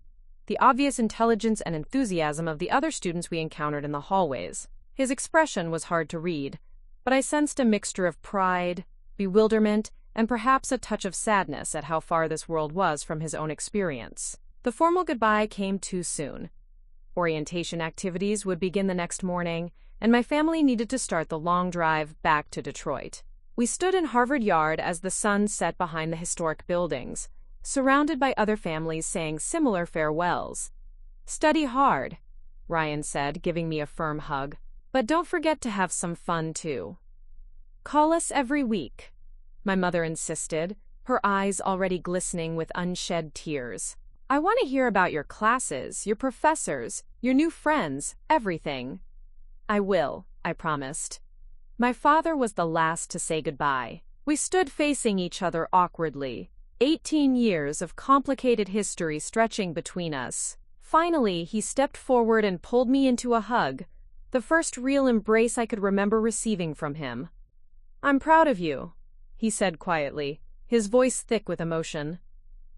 the obvious intelligence and enthusiasm of the other students we encountered in the hallways. His expression was hard to read, but I sensed a mixture of pride, bewilderment, and perhaps a touch of sadness at how far this world was from his own experience. The formal goodbye came too soon. Orientation activities would begin the next morning, and my family needed to start the long drive back to Detroit. We stood in Harvard Yard as the sun set behind the historic buildings, surrounded by other families saying similar farewells. "Study hard," Ryan said, giving me a firm hug. "But don't forget to have some fun, too. Call us every week," my mother insisted, her eyes already glistening with unshed tears. "I want to hear about your classes, your professors, your new friends, everything." "I will," I promised. My father was the last to say goodbye. We stood facing each other awkwardly, 18 years of complicated history stretching between us. Finally, he stepped forward and pulled me into a hug, the first real embrace I could remember receiving from him. "I'm proud of you," he said quietly, his voice thick with emotion.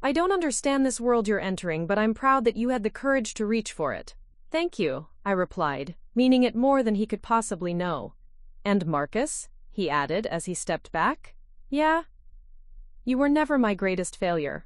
"I don't understand this world you're entering, but I'm proud that you had the courage to reach for it." "Thank you," I replied, meaning it more than he could possibly know. "And Marcus?" he added as he stepped back. "Yeah? You were never my greatest failure.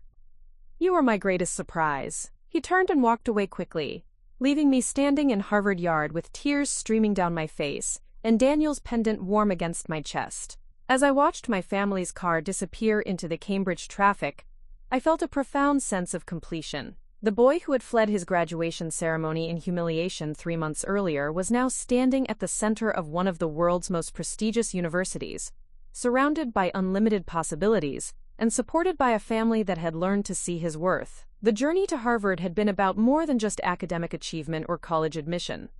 You were my greatest surprise." He turned and walked away quickly, leaving me standing in Harvard Yard with tears streaming down my face and Daniel's pendant warm against my chest. As I watched my family's car disappear into the Cambridge traffic, I felt a profound sense of completion. The boy who had fled his graduation ceremony in humiliation 3 months earlier was now standing at the center of one of the world's most prestigious universities, surrounded by unlimited possibilities, and supported by a family that had learned to see his worth. The journey to Harvard had been about more than just academic achievement or college admission.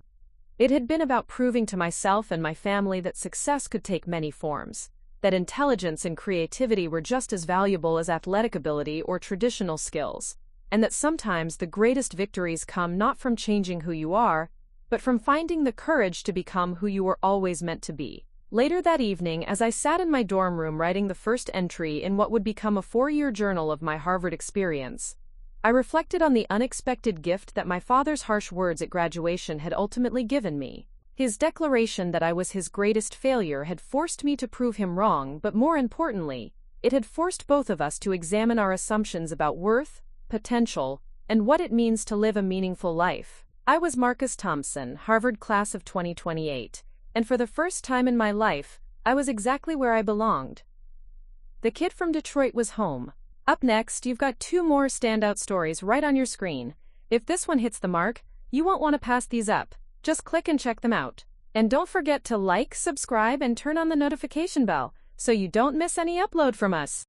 It had been about proving to myself and my family that success could take many forms, that intelligence and creativity were just as valuable as athletic ability or traditional skills, and that sometimes the greatest victories come not from changing who you are, but from finding the courage to become who you were always meant to be. Later that evening, as I sat in my dorm room writing the first entry in what would become a 4-year journal of my Harvard experience, I reflected on the unexpected gift that my father's harsh words at graduation had ultimately given me. His declaration that I was his greatest failure had forced me to prove him wrong, but more importantly, it had forced both of us to examine our assumptions about worth, potential, and what it means to live a meaningful life. I was Marcus Thompson, Harvard class of 2028, and for the first time in my life, I was exactly where I belonged. The kid from Detroit was home. Up next, you've got 2 more standout stories right on your screen. If this one hits the mark, you won't want to pass these up. Just click and check them out. And don't forget to like, subscribe, and turn on the notification bell so you don't miss any upload from us.